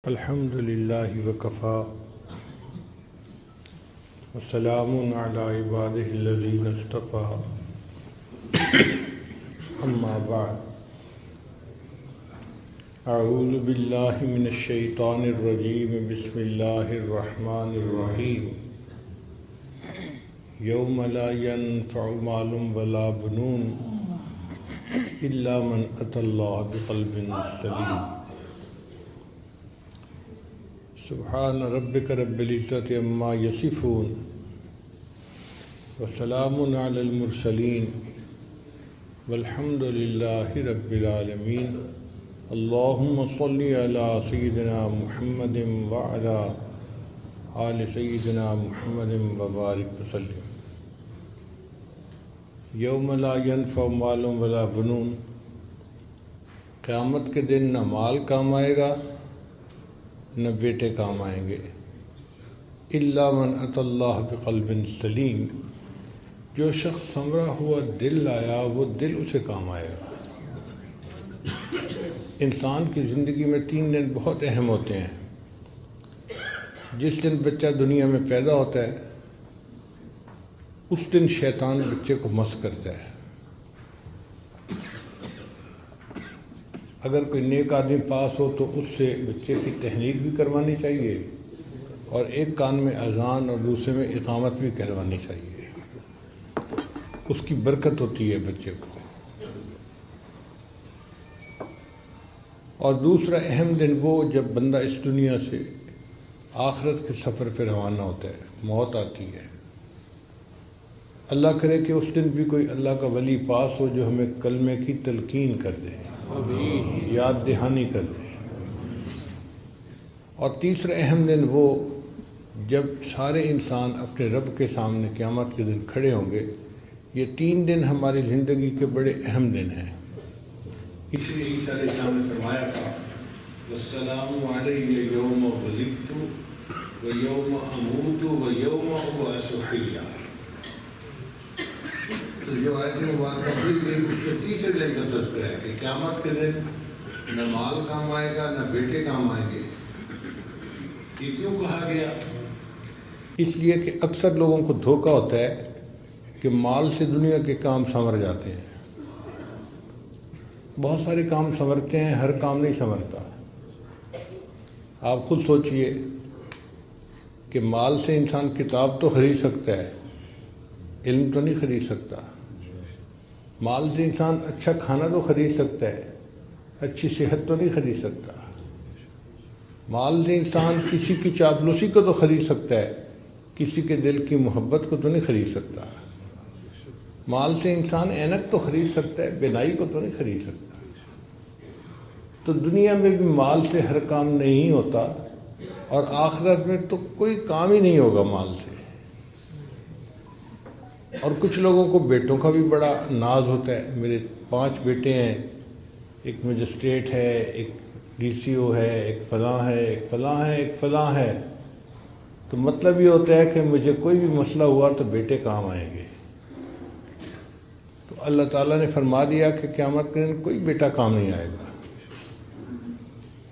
الحمد للہ وکفا وسلام علی عبادہ الذین اصطفى اما بعد اعوذ باللہ من الشیطان الرجیم بسم اللہ الرحمن الرحیم یوم لا ینفع مال ولا بنون الا من اتی اللہ بقلب سلیم سبحان ربک رب العزۃ عما یصفون وسلام علی المرسلین والحمد للہ رب العالمین اللہم صل علی سیدنا محمد وعلی آل سیدنا محمد وبارک وسلم۔ یوم لا ینفع مال ولا بنون، قیامت کے دن نہ مال کام آئے گا نہ بیٹے کام آئیں گے، الا من اتی اللہ بقلب سلیم، جو شخص سنورا ہوا دل لایا وہ دل اسے کام آئے گا۔ انسان کی زندگی میں 3 دن بہت اہم ہوتے ہیں۔ جس دن بچہ دنیا میں پیدا ہوتا ہے اس دن شیطان بچے کو مس کرتا ہے۔ اگر کوئی نیک آدمی پاس ہو تو اس سے بچے کی تحنیک بھی کروانی چاہیے اور ایک کان میں اذان اور دوسرے میں اقامت بھی کروانی چاہیے، اس کی برکت ہوتی ہے بچے کو۔ اور دوسرا اہم دن وہ جب بندہ اس دنیا سے آخرت کے سفر پہ روانہ ہوتا ہے، موت آتی ہے۔ اللہ کرے کہ اس دن بھی کوئی اللہ کا ولی پاس ہو جو ہمیں کلمے کی تلقین کر دے، یاد دہانی کر دے۔ اور تیسرا اہم دن وہ جب سارے انسان اپنے رب کے سامنے قیامت کے دن کھڑے ہوں گے۔ یہ 3 دن ہماری زندگی کے بڑے اہم دن ہیں۔ اس لیے عیسیٰ علیہ السلام نے فرمایا تھا والسلام علیہ یوم ولدت ویوم اموت ویوم ابعث حیا۔ تو جو آیت مبارکہ پڑھی گئی اس میں تیسرے دن کا تذکرہ ہے کہ قیامت کے دن نہ مال کام آئے گا نہ بیٹے کام آئیں گے۔ یہ کیوں کہا گیا؟ اس لیے کہ اکثر لوگوں کو دھوکہ ہوتا ہے کہ مال سے دنیا کے کام سنور جاتے ہیں۔ بہت سارے کام سنورتے ہیں، ہر کام نہیں سنورتا۔ آپ خود سوچئے کہ مال سے انسان کتاب تو خرید سکتا ہے، علم تو نہیں خرید سکتا۔ مال سے انسان اچھا کھانا تو خرید سکتا ہے، اچھی صحت تو نہیں خرید سکتا۔ مال سے انسان کسی کی چاپلوسی کو تو خرید سکتا ہے، کسی کے دل کی محبت کو تو نہیں خرید سکتا۔ مال سے انسان اینک تو خرید سکتا ہے، بینائی کو تو نہیں خرید سکتا۔ تو دنیا میں بھی مال سے ہر کام نہیں ہوتا، اور آخرت میں تو کوئی کام ہی نہیں ہوگا مال سے۔ اور کچھ لوگوں کو بیٹوں کا بھی بڑا ناز ہوتا ہے، میرے 5 بیٹے ہیں، ایک مجسٹریٹ ہے، ایک DCO ہے، ایک فلاں ہے، ایک فلاں ہے، ایک فلاں ہے۔ تو مطلب یہ ہوتا ہے کہ مجھے کوئی بھی مسئلہ ہوا تو بیٹے کام آئیں گے۔ تو اللہ تعالیٰ نے فرما دیا کہ قیامت کے دن کوئی بیٹا کام نہیں آئے گا۔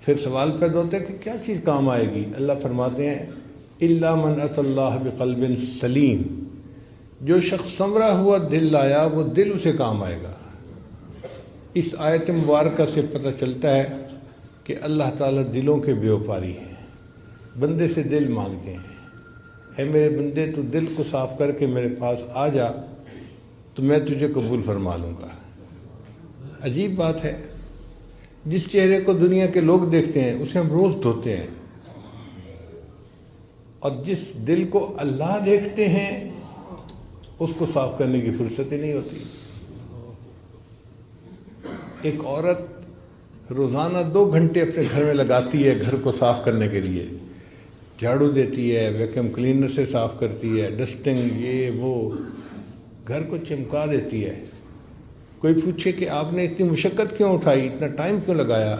پھر سوال پیدا ہوتا ہے کہ کیا چیز کام آئے گی؟ اللہ فرماتے ہیں الا من اتی اللہ بقلب سلیم، جو شخص سنورا ہوا دل لایا وہ دل اسے کام آئے گا۔ اس آیت مبارکہ سے پتہ چلتا ہے کہ اللہ تعالیٰ دلوں کے بیوپاری ہیں، بندے سے دل مانگتے ہیں۔ اے میرے بندے تو دل کو صاف کر کے میرے پاس آ جا تو میں تجھے قبول فرما لوں گا۔ عجیب بات ہے، جس چہرے کو دنیا کے لوگ دیکھتے ہیں اسے ہم روز دھوتے ہیں، اور جس دل کو اللہ دیکھتے ہیں اس کو صاف کرنے کی فرصت ہی نہیں ہوتی۔ ایک عورت روزانہ 2 گھنٹے اپنے گھر میں لگاتی ہے گھر کو صاف کرنے کے لیے، جھاڑو دیتی ہے، ویکیوم کلینر سے صاف کرتی ہے، ڈسٹنگ یہ وہ، گھر کو چمکا دیتی ہے۔ کوئی پوچھے کہ آپ نے اتنی مشقت کیوں اٹھائی، اتنا ٹائم کیوں لگایا؟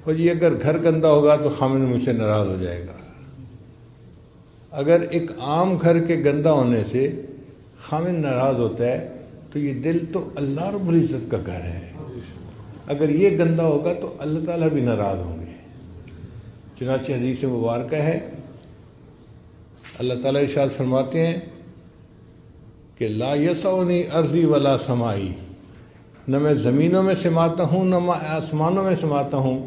اور یہ اگر گھر گندا ہوگا تو خامن مجھ سے ناراض ہو جائے گا۔ اگر ایک عام گھر کے گندا ہونے سے خامن ناراض ہوتا ہے تو یہ دل تو اللہ رب العزت کا گھر ہے، اگر یہ گندا ہوگا تو اللہ تعالیٰ بھی ناراض ہوں گے۔ چنانچہ حدیث مبارکہ ہے، اللہ تعالیٰ ارشاد فرماتے ہیں کہ لا یسعنی ارضی ولا سمائی، نہ میں زمینوں میں سماتا ہوں نہ میں آسمانوں میں سماتا ہوں،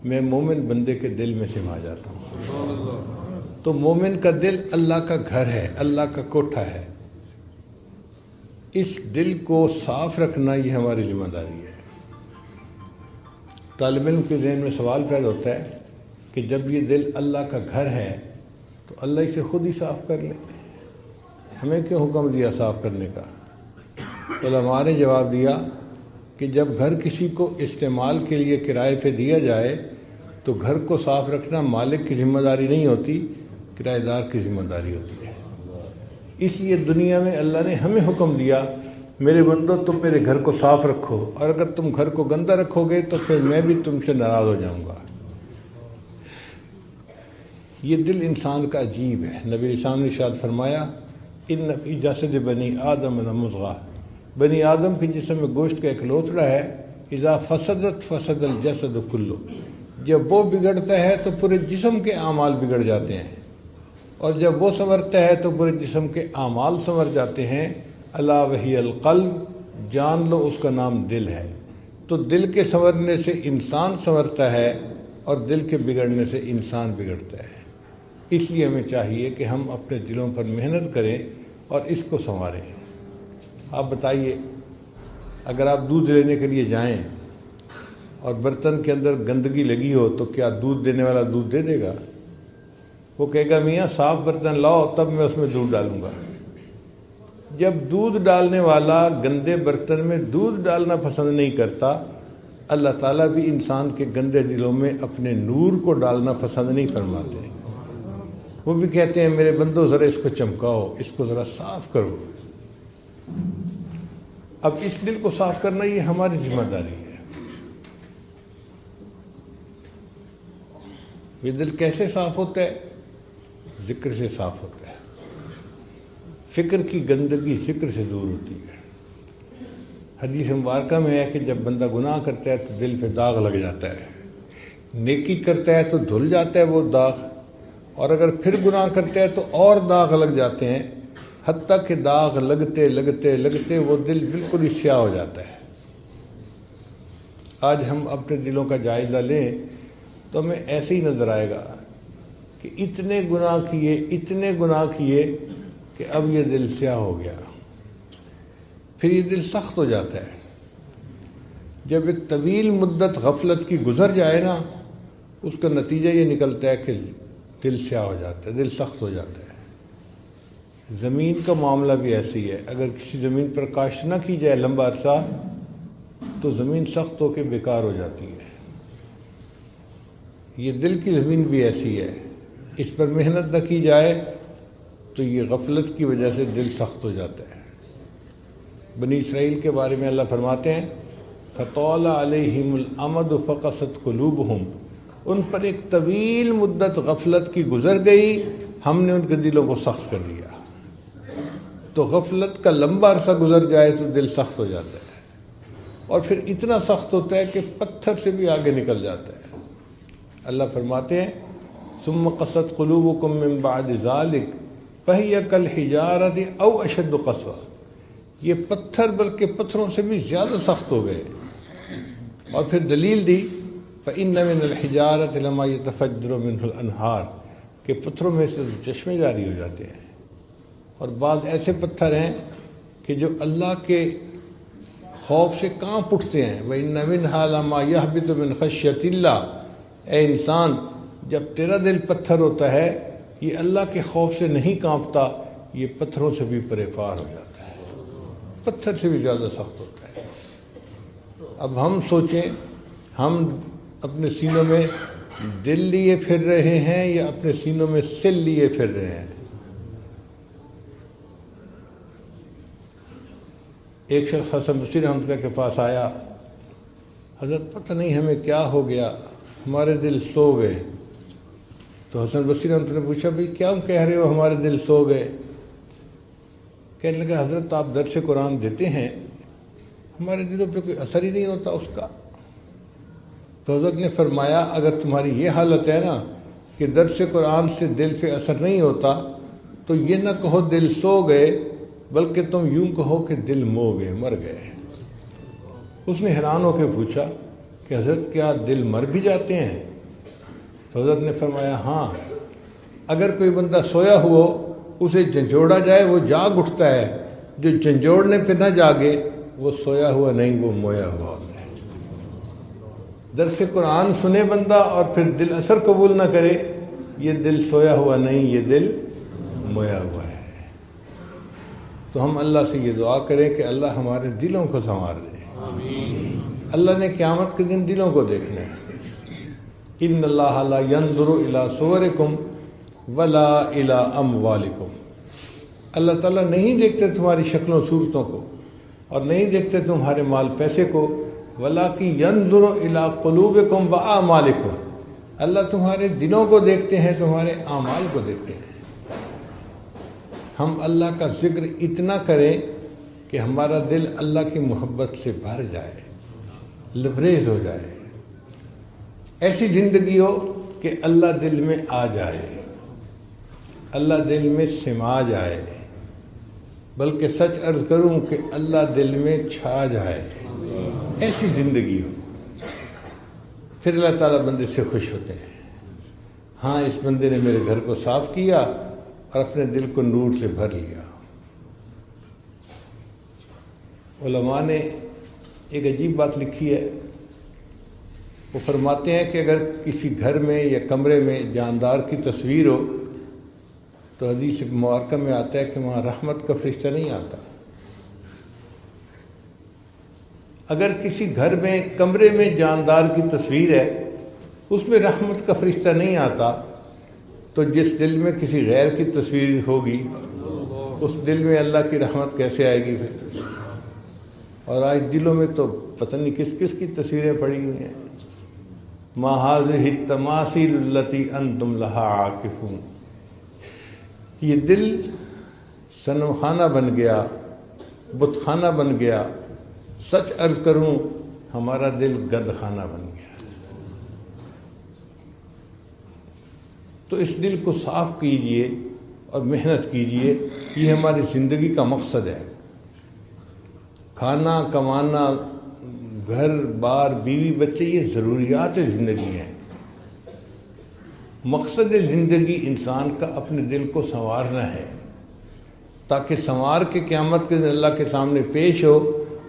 میں مومن بندے کے دل میں سما جاتا ہوں۔ تو مومن کا دل اللہ کا گھر ہے، اللہ کا کوٹھا ہے۔ اس دل کو صاف رکھنا یہ ہماری ذمہ داری ہے۔ طالب علم کے ذہن میں سوال پیدا ہوتا ہے کہ جب یہ دل اللہ کا گھر ہے تو اللہ اسے خود ہی صاف کر لے، ہمیں کیوں حکم دیا صاف کرنے کا؟ علماء نے جواب دیا کہ جب گھر کسی کو استعمال کے لیے کرائے پہ دیا جائے تو گھر کو صاف رکھنا مالک کی ذمہ داری نہیں ہوتی، کرایہ دار کی ذمہ داری ہوتی ہے۔ اس لیے دنیا میں اللہ نے ہمیں حکم دیا، میرے بندو تم میرے گھر کو صاف رکھو، اور اگر تم گھر کو گندہ رکھو گے تو پھر میں بھی تم سے ناراض ہو جاؤں گا۔ یہ دل انسان کا عجیب ہے۔ نبی اسلام نے ارشاد فرمایا ان فی جسد بنی آدم لمضغہ، بنی آدم کے جسم میں گوشت کا ایک لوتھڑا ہے، اذا فسدت فسد الجسد کلو، جب وہ بگڑتا ہے تو پورے جسم کے اعمال بگڑ جاتے ہیں، اور جب وہ سنورتا ہے تو پورے جسم کے اعمال سنور جاتے ہیں۔ الا وہی القلب، جان لو اس کا نام دل ہے۔ تو دل کے سنورنے سے انسان سنورتا ہے اور دل کے بگڑنے سے انسان بگڑتا ہے۔ اس لیے ہمیں چاہیے کہ ہم اپنے دلوں پر محنت کریں اور اس کو سنواریں۔ آپ بتائیے، اگر آپ دودھ لینے کے لیے جائیں اور برتن کے اندر گندگی لگی ہو تو کیا دودھ دینے والا دودھ دے دے گا؟ وہ کہے گا میاں صاف برتن لاؤ تب میں اس میں دودھ ڈالوں گا۔ جب دودھ ڈالنے والا گندے برتن میں دودھ ڈالنا پسند نہیں کرتا، اللہ تعالیٰ بھی انسان کے گندے دلوں میں اپنے نور کو ڈالنا پسند نہیں فرماتے۔ وہ بھی کہتے ہیں میرے بندو ذرا اس کو چمکاؤ، اس کو ذرا صاف کرو۔ اب اس دل کو صاف کرنا یہ ہماری ذمہ داری ہے۔ یہ دل کیسے صاف ہوتا ہے؟ ذکر سے صاف ہوتا ہے۔ فکر کی گندگی فکر سے دور ہوتی ہے۔ حدیث مبارکہ میں ہے کہ جب بندہ گناہ کرتا ہے تو دل پہ داغ لگ جاتا ہے، نیکی کرتا ہے تو دھل جاتا ہے وہ داغ، اور اگر پھر گناہ کرتا ہے تو اور داغ لگ جاتے ہیں، حتیٰ کہ داغ لگتے لگتے لگتے وہ دل بالکل ہی سیاہ ہو جاتا ہے۔ آج ہم اپنے دلوں کا جائزہ لیں تو ہمیں ایسے ہی نظر آئے گا کہ اتنے گناہ کیے کہ اب یہ دل سیاہ ہو گیا۔ پھر یہ دل سخت ہو جاتا ہے۔ جب ایک طویل مدت غفلت کی گزر جائے نا، اس کا نتیجہ یہ نکلتا ہے کہ دل سیاہ ہو جاتا ہے، دل سخت ہو جاتا ہے۔ زمین کا معاملہ بھی ایسی ہے، اگر کسی زمین پر کاشت نہ کی جائے لمبا عرصہ تو زمین سخت ہو کے بیکار ہو جاتی ہے۔ یہ دل کی زمین بھی ایسی ہے، اس پر محنت نہ کی جائے تو یہ غفلت کی وجہ سے دل سخت ہو جاتا ہے۔ بنی اسرائیل کے بارے میں اللہ فرماتے ہیں فَطَالَ عَلَيْهِمُ الْأَمَدُ فَقَسَتْ قُلُوبُهُمْ، ان پر ایک طویل مدت غفلت کی گزر گئی، ہم نے ان کے دلوں کو سخت کر دیا۔ تو غفلت کا لمبا عرصہ گزر جائے تو دل سخت ہو جاتا ہے، اور پھر اتنا سخت ہوتا ہے کہ پتھر سے بھی آگے نکل جاتا ہے۔ اللہ فرماتے ہیں ثُمَّ قَسَتْ قُلُوبُكُم مِّن بَعْدِ ذَلِكَ فَهِيَ كَالْحِجَارَةِ أَوْ أَشَدُّ قَسْوَةً، یہ پتھر بلکہ پتھروں سے بھی زیادہ سخت ہو گئے۔ اور پھر دلیل دی فَإِنَّ مِنَ الْحِجَارَةِ لَمَا يَتَفَجَّرُ مِنْهُ الْأَنْهَارُ، کہ پتھروں میں سے چشمے جاری ہو جاتے ہیں، اور بعض ایسے پتھر ہیں کہ جو اللہ کے خوف سے کانپ اٹھتے ہیں۔ وَإِنَّ مِنْهَا لَمَا يَهْبِطُ مِنْ خَشْيَةِ اللَّهِ، اے انسان جب تیرا دل پتھر ہوتا ہے یہ اللہ کے خوف سے نہیں کانپتا، یہ پتھروں سے بھی پرے پار ہو جاتا ہے، پتھر سے بھی زیادہ سخت ہوتا ہے۔ اب ہم سوچیں، ہم اپنے سینوں میں دل لیے پھر رہے ہیں یا اپنے سینوں میں سل لیے پھر رہے ہیں؟ ایک شخص حسن بصری رحمۃ اللہ کے پاس آیا، حضرت پتہ نہیں ہمیں کیا ہو گیا، ہمارے دل سو گئے۔ تو حسن بصری رحمۃ اللہ نے پوچھا بھئی کیا کہہ رہے ہو ہمارے دل سو گئے؟ کہنے لگا حضرت آپ درس قرآن دیتے ہیں، ہمارے دلوں پہ کوئی اثر ہی نہیں ہوتا اس کا۔ تو حضرت نے فرمایا اگر تمہاری یہ حالت ہے نا کہ درس قرآن سے دل پہ اثر نہیں ہوتا تو یہ نہ کہو دل سو گئے، بلکہ تم یوں کہو کہ دل مو گئے، مر گئے۔ اس نے حیران ہو کے پوچھا کہ حضرت کیا دل مر بھی جاتے ہیں؟ تو حضرت نے فرمایا ہاں، اگر کوئی بندہ سویا ہوا اسے جھنجھوڑا جائے وہ جاگ اٹھتا ہے، جو جھنجھوڑنے پہ نہ جاگے وہ سویا ہوا نہیں، وہ مویا ہوا ہوتا ہے۔ درس قرآن سنے بندہ اور پھر دل اثر قبول نہ کرے، یہ دل سویا ہوا نہیں، یہ دل مویا ہوا ہے۔ تو ہم اللہ سے یہ دعا کریں کہ اللہ ہمارے دلوں کو سنوار دے۔ اللہ نے قیامت کے دن دلوں کو دیکھنا ہے۔ ان اللہ لا ينظر الى صورکم ولا الى اموالکم، اللہ تعالیٰ نہیں دیکھتے تمہاری شکلوں صورتوں کو اور نہیں دیکھتے تمہارے مال پیسے کو، وَلَٰكِن يَنظُرُ إِلَىٰ قُلُوبِكُمْ وَأَعْمَالِكُمْ، اللہ تمہارے دلوں کو دیکھتے ہیں، تمہارے اعمال کو دیکھتے ہیں۔ ہم اللہ کا ذکر اتنا کریں کہ ہمارا دل اللہ کی محبت سے بھر جائے، لبریز ہو جائے، ایسی زندگی ہو کہ اللہ دل میں آ جائے، اللہ دل میں سما جائے، بلکہ سچ عرض کروں کہ اللہ دل میں چھا جائے، ایسی زندگی ہو، پھر اللہ تعالیٰ بندے سے خوش ہوتے ہیں۔ ہاں اس بندے نے میرے گھر کو صاف کیا اور اپنے دل کو نور سے بھر لیا۔ علماء نے ایک عجیب بات لکھی ہے، وہ فرماتے ہیں کہ اگر کسی گھر میں یا کمرے میں جاندار کی تصویر ہو تو حدیث مبارکہ میں آتا ہے کہ وہاں رحمت کا فرشتہ نہیں آتا۔ اگر کسی گھر میں کمرے میں جاندار کی تصویر ہے اس میں رحمت کا فرشتہ نہیں آتا تو جس دل میں کسی غیر کی تصویر ہوگی اس دل میں اللہ کی رحمت کیسے آئے گی پھر؟ اور آج دلوں میں تو پتہ نہیں کس کس کی تصویریں پڑی ہوئی ہیں۔ ما هذه التماثيل التي انتم لها عاكفون، یہ دل صنم خانہ بن گیا، بت خانہ بن گیا، سچ عرض کروں ہمارا دل گند خانہ بن گیا۔ تو اس دل کو صاف کیجئے اور محنت کیجئے، یہ ہماری زندگی کا مقصد ہے۔ کھانا کمانا، گھر بار بیوی بچے، یہ ضروریات زندگی ہیں۔ مقصد زندگی انسان کا اپنے دل کو سنوارنا ہے تاکہ سنوار کے قیامت کے دن اللہ کے سامنے پیش ہو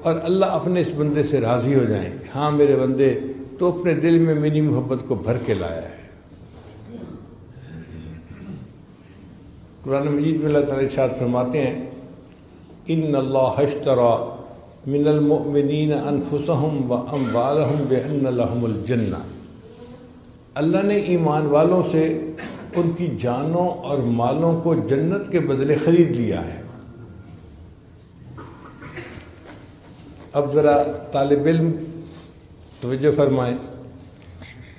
اور اللہ اپنے اس بندے سے راضی ہو جائیں کہ ہاں میرے بندے تو اپنے دل میں میری محبت کو بھر کے لایا ہے۔ قرآن مجید میں اللہ تعالیٰ ارشاد فرماتے ہیں ان اللہ اشتری من المؤمنین انفسهم واموالهم بان لهم الجنہ، اللہ نے ایمان والوں سے ان کی جانوں اور مالوں کو جنت کے بدلے خرید لیا ہے۔ اب ذرا طالب علم توجہ فرمائیں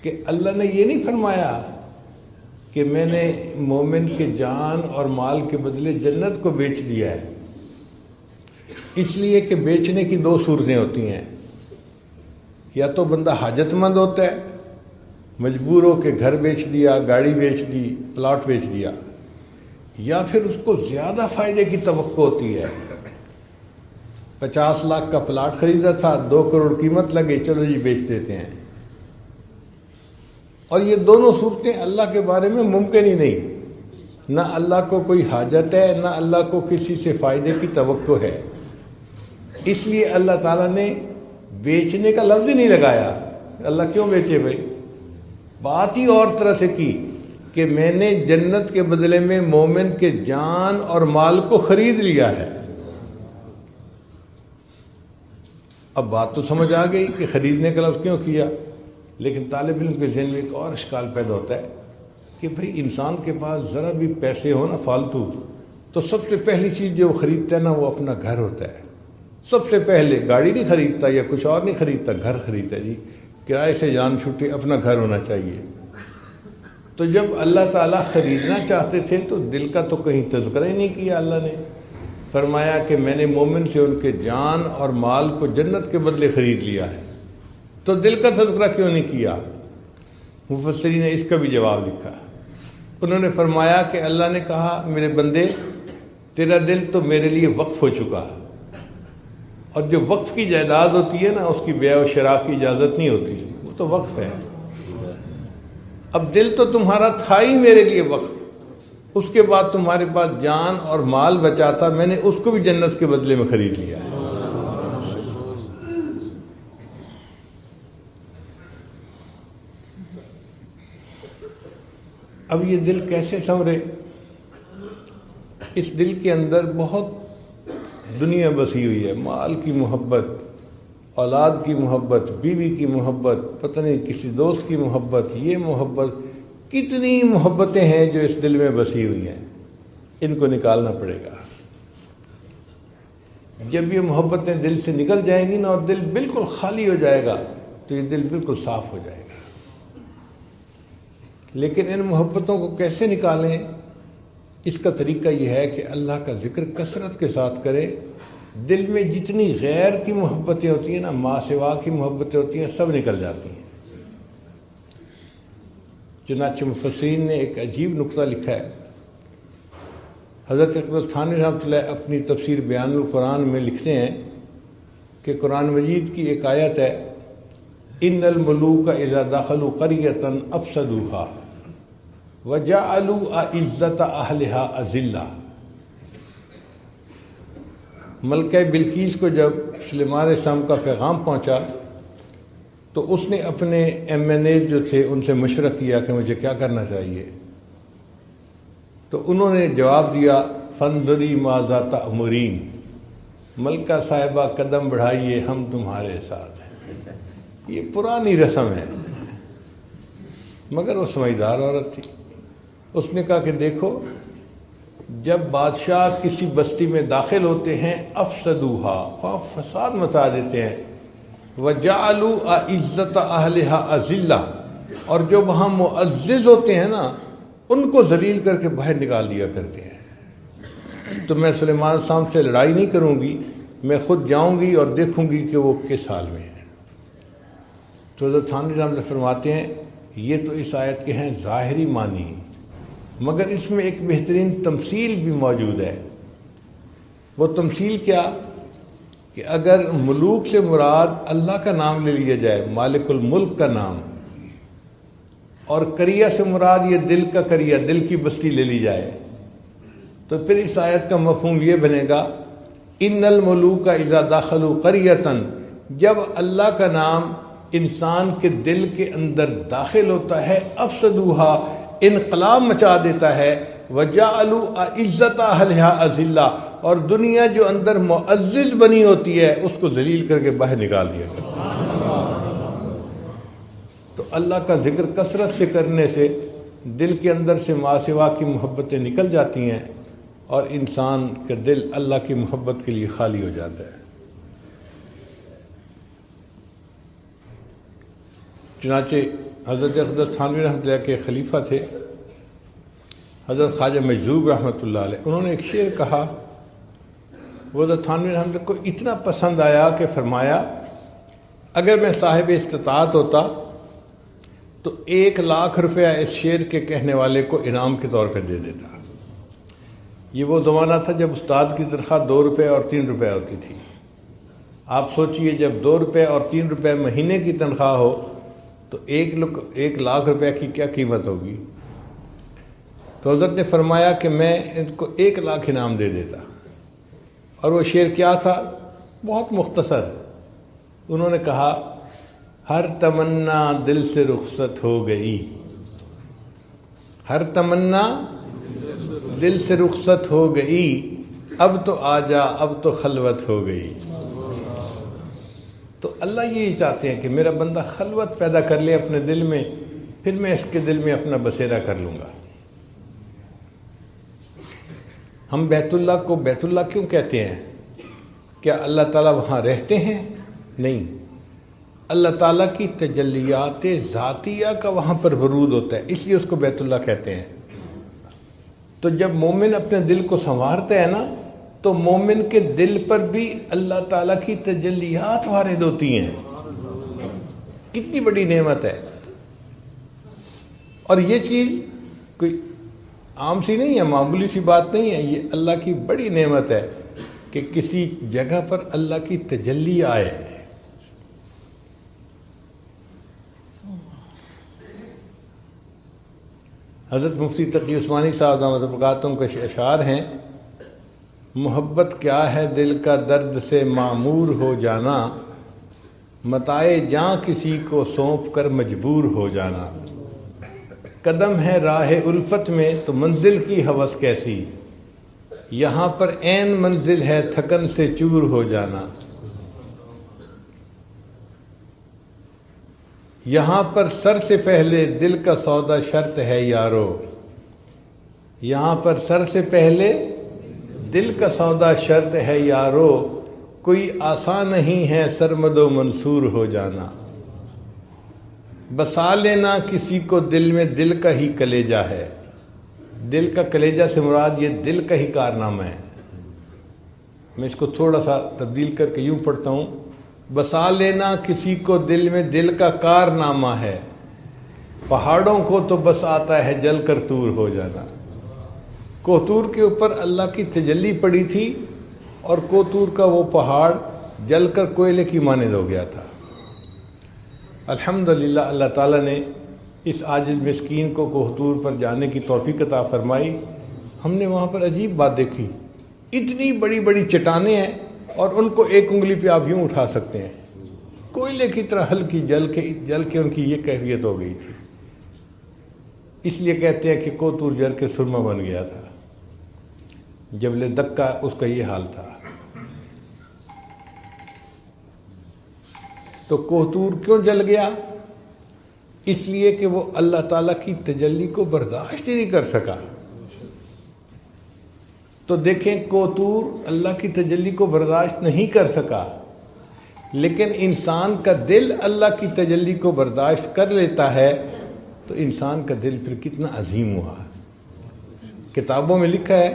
کہ اللہ نے یہ نہیں فرمایا کہ میں نے مومن کے جان اور مال کے بدلے جنت کو بیچ دیا ہے، اس لیے کہ بیچنے کی دو صورتیں ہوتی ہیں، یا تو بندہ حاجت مند ہوتا ہے، مجبور ہو کے گھر بیچ دیا، گاڑی بیچ دی، پلاٹ بیچ دیا، یا پھر اس کو زیادہ فائدے کی توقع ہوتی ہے۔ 50 لاکھ کا پلاٹ خریدا تھا، 2 کروڑ قیمت لگے، چلو جی بیچ دیتے ہیں۔ اور یہ دونوں صورتیں اللہ کے بارے میں ممکن ہی نہیں، نہ اللہ کو کوئی حاجت ہے، نہ اللہ کو کسی سے فائدے کی توقع ہے، اس لیے اللہ تعالیٰ نے بیچنے کا لفظ ہی نہیں لگایا۔ اللہ کیوں بیچے بھائی؟ بات ہی اور طرح سے کی کہ میں نے جنت کے بدلے میں مومن کے جان اور مال کو خرید لیا ہے۔ اب بات تو سمجھ آ گئی کہ خریدنے کا لفظ کیوں کیا، لیکن طالب علم کے ذہن میں ایک اور اشکال پیدا ہوتا ہے کہ بھئی انسان کے پاس ذرا بھی پیسے ہو نا فالتو تو سب سے پہلی چیز جو وہ خریدتا ہے نا وہ اپنا گھر ہوتا ہے۔ سب سے پہلے گاڑی نہیں خریدتا یا کچھ اور نہیں خریدتا، گھر خریدتا ہے۔ جی کرائے سے جان چھوٹے، اپنا گھر ہونا چاہیے۔ تو جب اللہ تعالیٰ خریدنا چاہتے تھے تو دل کا تو کہیں تذکرہ ہی نہیں کیا۔ اللہ نے فرمایا کہ میں نے مومن سے ان کے جان اور مال کو جنت کے بدلے خرید لیا ہے، تو دل کا تذکرہ کیوں نہیں کیا؟ مفسرین نے اس کا بھی جواب لکھا انہوں نے فرمایا کہ اللہ نے کہا میرے بندے تیرا دل تو میرے لیے وقف ہو چکا، اور جو وقف کی جائیداد ہوتی ہے نا اس کی بیع و شراء کی اجازت نہیں ہوتی، وہ تو وقف ہے۔ اب دل تو تمہارا تھا ہی میرے لیے وقف، اس کے بعد تمہارے پاس جان اور مال بچا تھا، میں نے اس کو بھی جنت کے بدلے میں خرید لیا ہے۔ اب یہ دل کیسے سنورے؟ اس دل کے اندر بہت دنیا بسی ہوئی ہے، مال کی محبت، اولاد کی محبت، بیوی کی محبت، پتہ نہیں کسی دوست کی محبت، یہ محبت، کتنی محبتیں ہیں جو اس دل میں بسی ہوئی ہیں، ان کو نکالنا پڑے گا۔ جب یہ محبتیں دل سے نکل جائیں گی نا اور دل بالکل خالی ہو جائے گا تو یہ دل بالکل صاف ہو جائے گا۔ لیکن ان محبتوں کو کیسے نکالیں؟ اس کا طریقہ یہ ہے کہ اللہ کا ذکر کثرت کے ساتھ کرے۔ دل میں جتنی غیر کی محبتیں ہوتی ہیں نا، ماں سوا کی محبتیں ہوتی ہیں، سب نکل جاتی ہیں۔ چنانچہ مفسرین نے ایک عجیب نقطہ لکھا ہے۔ حضرت اقبال تھانوی رحمۃ اللہ اپنی تفسیر بیان القرآن میں لکھتے ہیں کہ قرآن مجید کی ایک آیت ہے، ان الملوک اذا دخلوا قریۃ افسدوها وجعلوا اعزۃ اہلها اذلہ۔ ملکہ بلقیس کو جب سلیمان السلام کا پیغام پہنچا تو اس نے اپنے ایم این اے جو تھے ان سے مشورہ کیا کہ مجھے کیا کرنا چاہیے، تو انہوں نے جواب دیا فانظری ماذا تأمرین، ملکہ صاحبہ قدم بڑھائیے ہم تمہارے ساتھ ہیں۔ یہ پرانی رسم ہے، مگر وہ سمجھدار عورت تھی۔ اس نے کہا کہ دیکھو، جب بادشاہ کسی بستی میں داخل ہوتے ہیں افسدوہا، وہاں فساد مچا دیتے ہیں، وجعلوا اعزۃ اہلہا اذلہ، اور جو وہاں معزز ہوتے ہیں نا ان کو ذلیل کر کے باہر نکال دیا کرتے ہیں۔ تو میں سلیمان السلام سے لڑائی نہیں کروں گی، میں خود جاؤں گی اور دیکھوں گی کہ وہ کس حال میں ہے۔ تو حضرت تھانوی رحمۃ اللہ فرماتے ہیں یہ تو اس آیت کے ہیں ظاہری معنی، مگر اس میں ایک بہترین تمثیل بھی موجود ہے۔ وہ تمثیل کیا کہ اگر ملوک سے مراد اللہ کا نام لے لیا جائے، مالک الملک کا نام، اور قریہ سے مراد یہ دل کا قریہ، دل کی بستی لے لی جائے، تو پھر اس آیت کا مفہوم یہ بنے گا ان الملوک اذا دخلوا قریۃ، جب اللہ کا نام انسان کے دل کے اندر داخل ہوتا ہے افسدوہا، انقلاب مچا دیتا ہے، وجعلوا اعزۃ اہلہا اذلہ، اور دنیا جو اندر معزز بنی ہوتی ہے اس کو ذلیل کر کے باہر نکال دیا کرتا ہے۔ تو اللہ کا ذکر کثرت سے کرنے سے دل کے اندر سے ما سوا کی محبتیں نکل جاتی ہیں اور انسان کا دل اللہ کی محبت کے لیے خالی ہو جاتا ہے۔ چنانچہ حضرت اقدس تھانوی رحمۃ اللہ کے خلیفہ تھے حضرت خواجہ مجذوب رحمۃ اللہ علیہ، انہوں نے ایک شعر کہا، وہ حضرت تھانوی رحمۃ اللہ کو اتنا پسند آیا کہ فرمایا اگر میں صاحب استطاعت ہوتا تو 1,00,000 روپیہ اس شعر کے کہنے والے کو انعام کے طور پہ دے دیتا۔ یہ وہ زمانہ تھا جب استاد کی تنخواہ 2 روپے اور 3 روپے ہوتی تھی۔ آپ سوچئے جب 2 روپے اور 3 روپے مہینے کی تنخواہ ہو تو 1,00,000 روپے کی کیا قیمت ہوگی۔ تو حضرت نے فرمایا کہ میں ان کو 1,00,000 انعام دے دیتا۔ اور وہ شعر کیا تھا؟ بہت مختصر، انہوں نے کہا ہر تمنا دل سے رخصت ہو گئی، ہر تمنا دل سے رخصت ہو گئی، اب تو آجا اب تو خلوت ہو گئی۔ تو اللہ یہی چاہتے ہیں کہ میرا بندہ خلوت پیدا کر لے اپنے دل میں، پھر میں اس کے دل میں اپنا بسیرا کر لوں گا۔ ہم بیت اللہ کو بیت اللہ کیوں کہتے ہیں؟ کیا اللہ تعالیٰ وہاں رہتے ہیں؟ نہیں، اللہ تعالیٰ کی تجلیات ذاتیہ کا وہاں پر ورود ہوتا ہے، اس لیے اس کو بیت اللہ کہتے ہیں۔ تو جب مومن اپنے دل کو سنوارتا ہے نا تو مومن کے دل پر بھی اللہ تعالیٰ کی تجلیات وارد ہوتی ہیں۔ کتنی بڑی نعمت ہے۔ اور یہ چیز کوئی عام سی نہیں ہے، معمولی سی بات نہیں ہے، یہ اللہ کی بڑی نعمت ہے کہ کسی جگہ پر اللہ کی تجلی آئے۔ حضرت مفتی تقی عثمانی صاحب دامت برکاتہم کے اشعار ہیں، محبت کیا ہے دل کا درد سے معمور ہو جانا، متائے جاں کسی کو سونپ کر مجبور ہو جانا، قدم ہے راہ الفت میں تو منزل کی ہوس کیسی، یہاں پر عین منزل ہے تھکن سے چور ہو جانا، یہاں پر سر سے پہلے دل کا سودا شرط ہے یارو، یہاں پر سر سے پہلے دل کا سودا شرط ہے یارو، کوئی آسان نہیں ہے سرمد و منصور ہو جانا، بسا لینا کسی کو دل میں دل کا ہی کلیجہ ہے، دل کا کلیجہ سے مراد یہ دل کا ہی کارنامہ ہے۔ میں اس کو تھوڑا سا تبدیل کر کے یوں پڑھتا ہوں، بسا لینا کسی کو دل میں دل کا کارنامہ ہے، پہاڑوں کو تو بس آتا ہے جل کر طور ہو جانا۔ کوہتور کے اوپر اللہ کی تجلی پڑی تھی اور کوہتور کا وہ پہاڑ جل کر کوئلے کی مانند ہو گیا تھا۔ الحمدللہ اللہ تعالیٰ نے اس عاجز مسکین کو کوہتور پر جانے کی توفیق عطا فرمائی۔ ہم نے وہاں پر عجیب بات دیکھی، اتنی بڑی بڑی چٹانیں ہیں اور ان کو ایک انگلی پہ آپ یوں اٹھا سکتے ہیں، کوئلے کی طرح ہلکی جل کے ان کی یہ کیفیت ہو گئی تھی۔ اس لیے کہتے ہیں کہ کوہتور جل کے سرما بن گیا تھا۔ جبل دکا اس کا یہ حال تھا۔ تو کوہتور کیوں جل گیا؟ اس لیے کہ وہ اللہ تعالیٰ کی تجلی کو برداشت ہی نہیں کر سکا۔ تو دیکھیں کوہتور اللہ کی تجلی کو برداشت نہیں کر سکا، لیکن انسان کا دل اللہ کی تجلی کو برداشت کر لیتا ہے تو انسان کا دل پھر کتنا عظیم ہوا۔ کتابوں میں لکھا ہے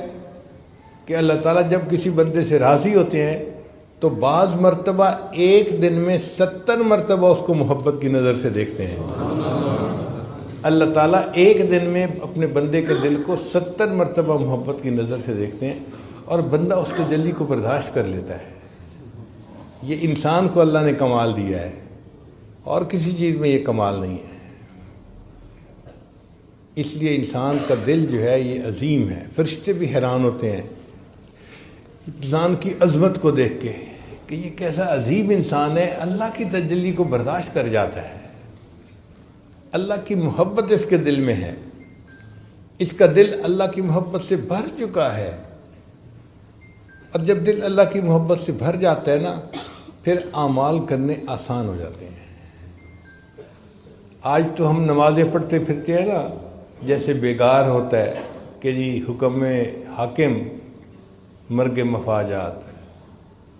کہ اللہ تعالیٰ جب کسی بندے سے راضی ہوتے ہیں تو بعض مرتبہ ایک دن میں 70 مرتبہ اس کو محبت کی نظر سے دیکھتے ہیں۔ اللہ تعالیٰ ایک دن میں اپنے بندے کے دل کو 70 مرتبہ محبت کی نظر سے دیکھتے ہیں اور بندہ اس تجلی کو برداشت کر لیتا ہے۔ یہ انسان کو اللہ نے کمال دیا ہے اور کسی چیز میں یہ کمال نہیں ہے۔ اس لیے انسان کا دل جو ہے یہ عظیم ہے۔ فرشتے بھی حیران ہوتے ہیں انسان کی عظمت کو دیکھ کے کہ یہ کیسا عظیم انسان ہے، اللہ کی تجلی کو برداشت کر جاتا ہے، اللہ کی محبت اس کے دل میں ہے، اس کا دل اللہ کی محبت سے بھر چکا ہے۔ اور جب دل اللہ کی محبت سے بھر جاتا ہے نا، پھر اعمال کرنے آسان ہو جاتے ہیں۔ آج تو ہم نمازیں پڑھتے پھرتے ہیں نا، جیسے بیگار ہوتا ہے کہ جی حکم حاکم مرگ مفاجات،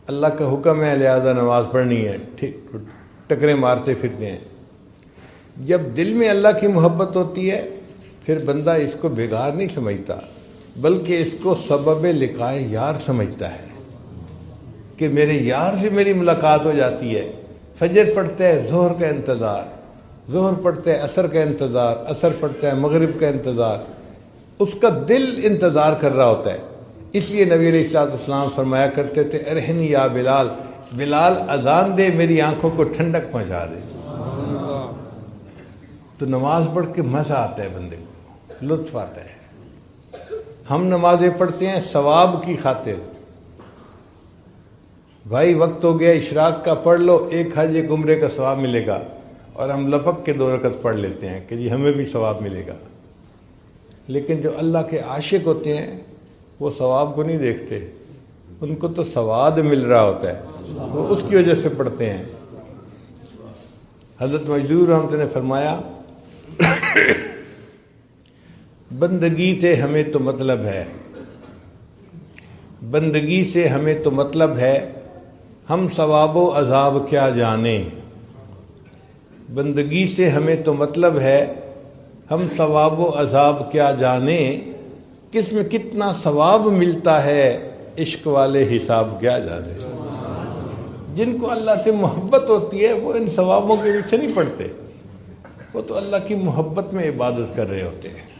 اللہ کا حکم ہے لہذا نماز پڑھنی ہے، ٹکرے مارتے پھرتے ہیں۔ جب دل میں اللہ کی محبت ہوتی ہے پھر بندہ اس کو بیگار نہیں سمجھتا، بلکہ اس کو سبب لقائے یار سمجھتا ہے کہ میرے یار سے میری ملاقات ہو جاتی ہے۔ فجر پڑھتا ہے ظہر کا انتظار، ظہر پڑھتا ہے عصر کا انتظار، عصر پڑھتا ہے مغرب کا انتظار، اس کا دل انتظار کر رہا ہوتا ہے۔ اس لیے نبی علیہ الصلوۃ والسلام فرمایا کرتے تھے، ارحنی یا بلال، بلال اذان دے میری آنکھوں کو ٹھنڈک پہنچا دے۔ تو نماز پڑھ کے مزہ آتا ہے، بندے کو لطف آتا ہے۔ ہم نمازیں پڑھتے ہیں ثواب کی خاطر، بھائی وقت ہو گیا اشراق کا، پڑھ لو، ایک حج ایک عمرے کا ثواب ملے گا، اور ہم لپک کے 2 رکعت پڑھ لیتے ہیں کہ جی ہمیں بھی ثواب ملے گا۔ لیکن جو اللہ کے عاشق ہوتے ہیں وہ ثواب کو نہیں دیکھتے، ان کو تو سواد مل رہا ہوتا ہے، وہ اس کی وجہ سے پڑھتے ہیں۔ حضرت مجدور رحمت نے فرمایا، بندگی سے ہمیں تو مطلب ہے، بندگی سے ہمیں تو مطلب ہے، ہم ثواب و عذاب کیا جانیں۔ بندگی سے ہمیں تو مطلب ہے، ہم ثواب و عذاب کیا جانیں، کس میں کتنا ثواب ملتا ہے، عشق والے حساب کیا جانے۔ جن کو اللہ سے محبت ہوتی ہے وہ ان ثوابوں کے پیچھے نہیں پڑتے، وہ تو اللہ کی محبت میں عبادت کر رہے ہوتے ہیں۔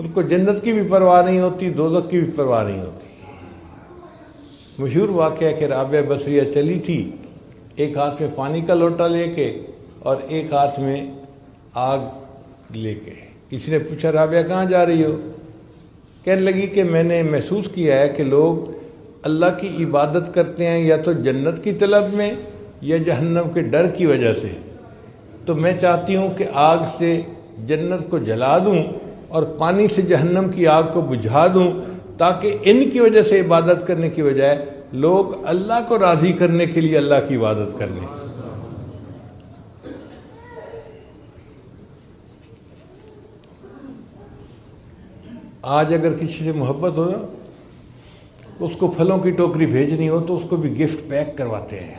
ان کو جنت کی بھی پرواہ نہیں ہوتی، دوزخ کی بھی پرواہ نہیں ہوتی۔ مشہور واقعہ ہے کہ رابعہ بصریہ چلی تھی ایک ہاتھ میں پانی کا لوٹا لے کے اور ایک ہاتھ میں آگ لے کے۔ کسی نے پوچھا رابعہ کہاں جا رہی ہو؟ کہنے لگی کہ میں نے محسوس کیا ہے کہ لوگ اللہ کی عبادت کرتے ہیں یا تو جنت کی طلب میں یا جہنم کے ڈر کی وجہ سے، تو میں چاہتی ہوں کہ آگ سے جنت کو جلا دوں اور پانی سے جہنم کی آگ کو بجھا دوں، تاکہ ان کی وجہ سے عبادت کرنے کی بجائے لوگ اللہ کو راضی کرنے کے لیے اللہ کی عبادت کر لیں۔ آج اگر کسی سے محبت ہو اس کو پھلوں کی ٹوکری بھیجنی ہو تو اس کو بھی گفٹ پیک کرواتے ہیں،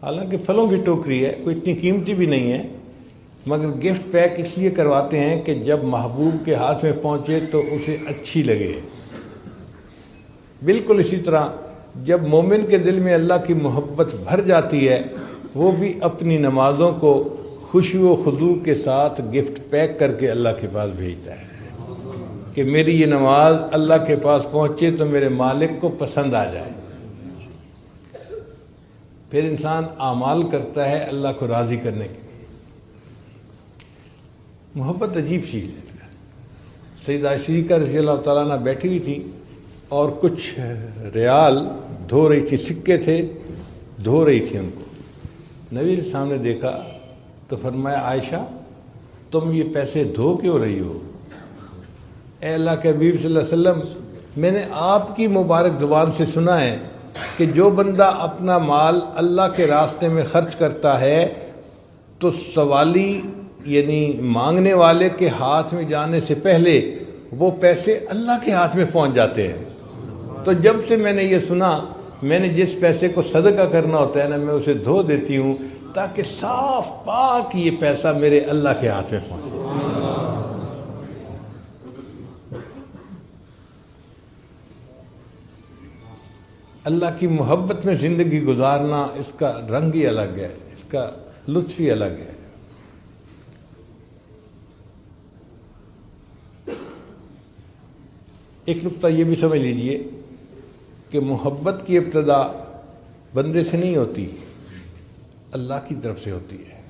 حالانکہ پھلوں کی ٹوکری ہے، کوئی اتنی قیمتی بھی نہیں ہے، مگر گفٹ پیک اس لیے کرواتے ہیں کہ جب محبوب کے ہاتھ میں پہنچے تو اسے اچھی لگے۔ بالکل اسی طرح جب مومن کے دل میں اللہ کی محبت بھر جاتی ہے، وہ بھی اپنی نمازوں کو خشوع و خضوع کے ساتھ گفٹ پیک کر کے اللہ کے پاس بھیجتا ہے کہ میری یہ نماز اللہ کے پاس پہنچے تو میرے مالک کو پسند آ جائے۔ پھر انسان اعمال کرتا ہے اللہ کو راضی کرنے کے لیے۔ محبت عجیب چیز ہے۔ سیدہ صدیقہ رضی اللہ تعالیٰ عنہ بیٹھی ہوئی تھی اور کچھ ریال دھو رہی تھی، سکے تھے، دھو رہی تھی ان کو۔ نبی نے سامنے دیکھا تو فرمایا عائشہ تم یہ پیسے دھو کیوں رہی ہو؟ اے اللہ کے حبیب صلی اللہ علیہ وسلم، میں نے آپ کی مبارک زبان سے سنا ہے کہ جو بندہ اپنا مال اللہ کے راستے میں خرچ کرتا ہے تو سوالی یعنی مانگنے والے کے ہاتھ میں جانے سے پہلے وہ پیسے اللہ کے ہاتھ میں پہنچ جاتے ہیں۔ تو جب سے میں نے یہ سنا، میں نے جس پیسے کو صدقہ کرنا ہوتا ہے نا، میں اسے دھو دیتی ہوں تاکہ صاف پاک یہ پیسہ میرے اللہ کے ہاتھ میں پہنچے۔ اللہ کی محبت میں زندگی گزارنا اس کا رنگ ہی الگ ہے، اس کا لطف ہی الگ ہے۔ ایک نقطہ یہ بھی سمجھ لیجئے کہ محبت کی ابتدا بندے سے نہیں ہوتی، اللہ کی طرف سے ہوتی ہے۔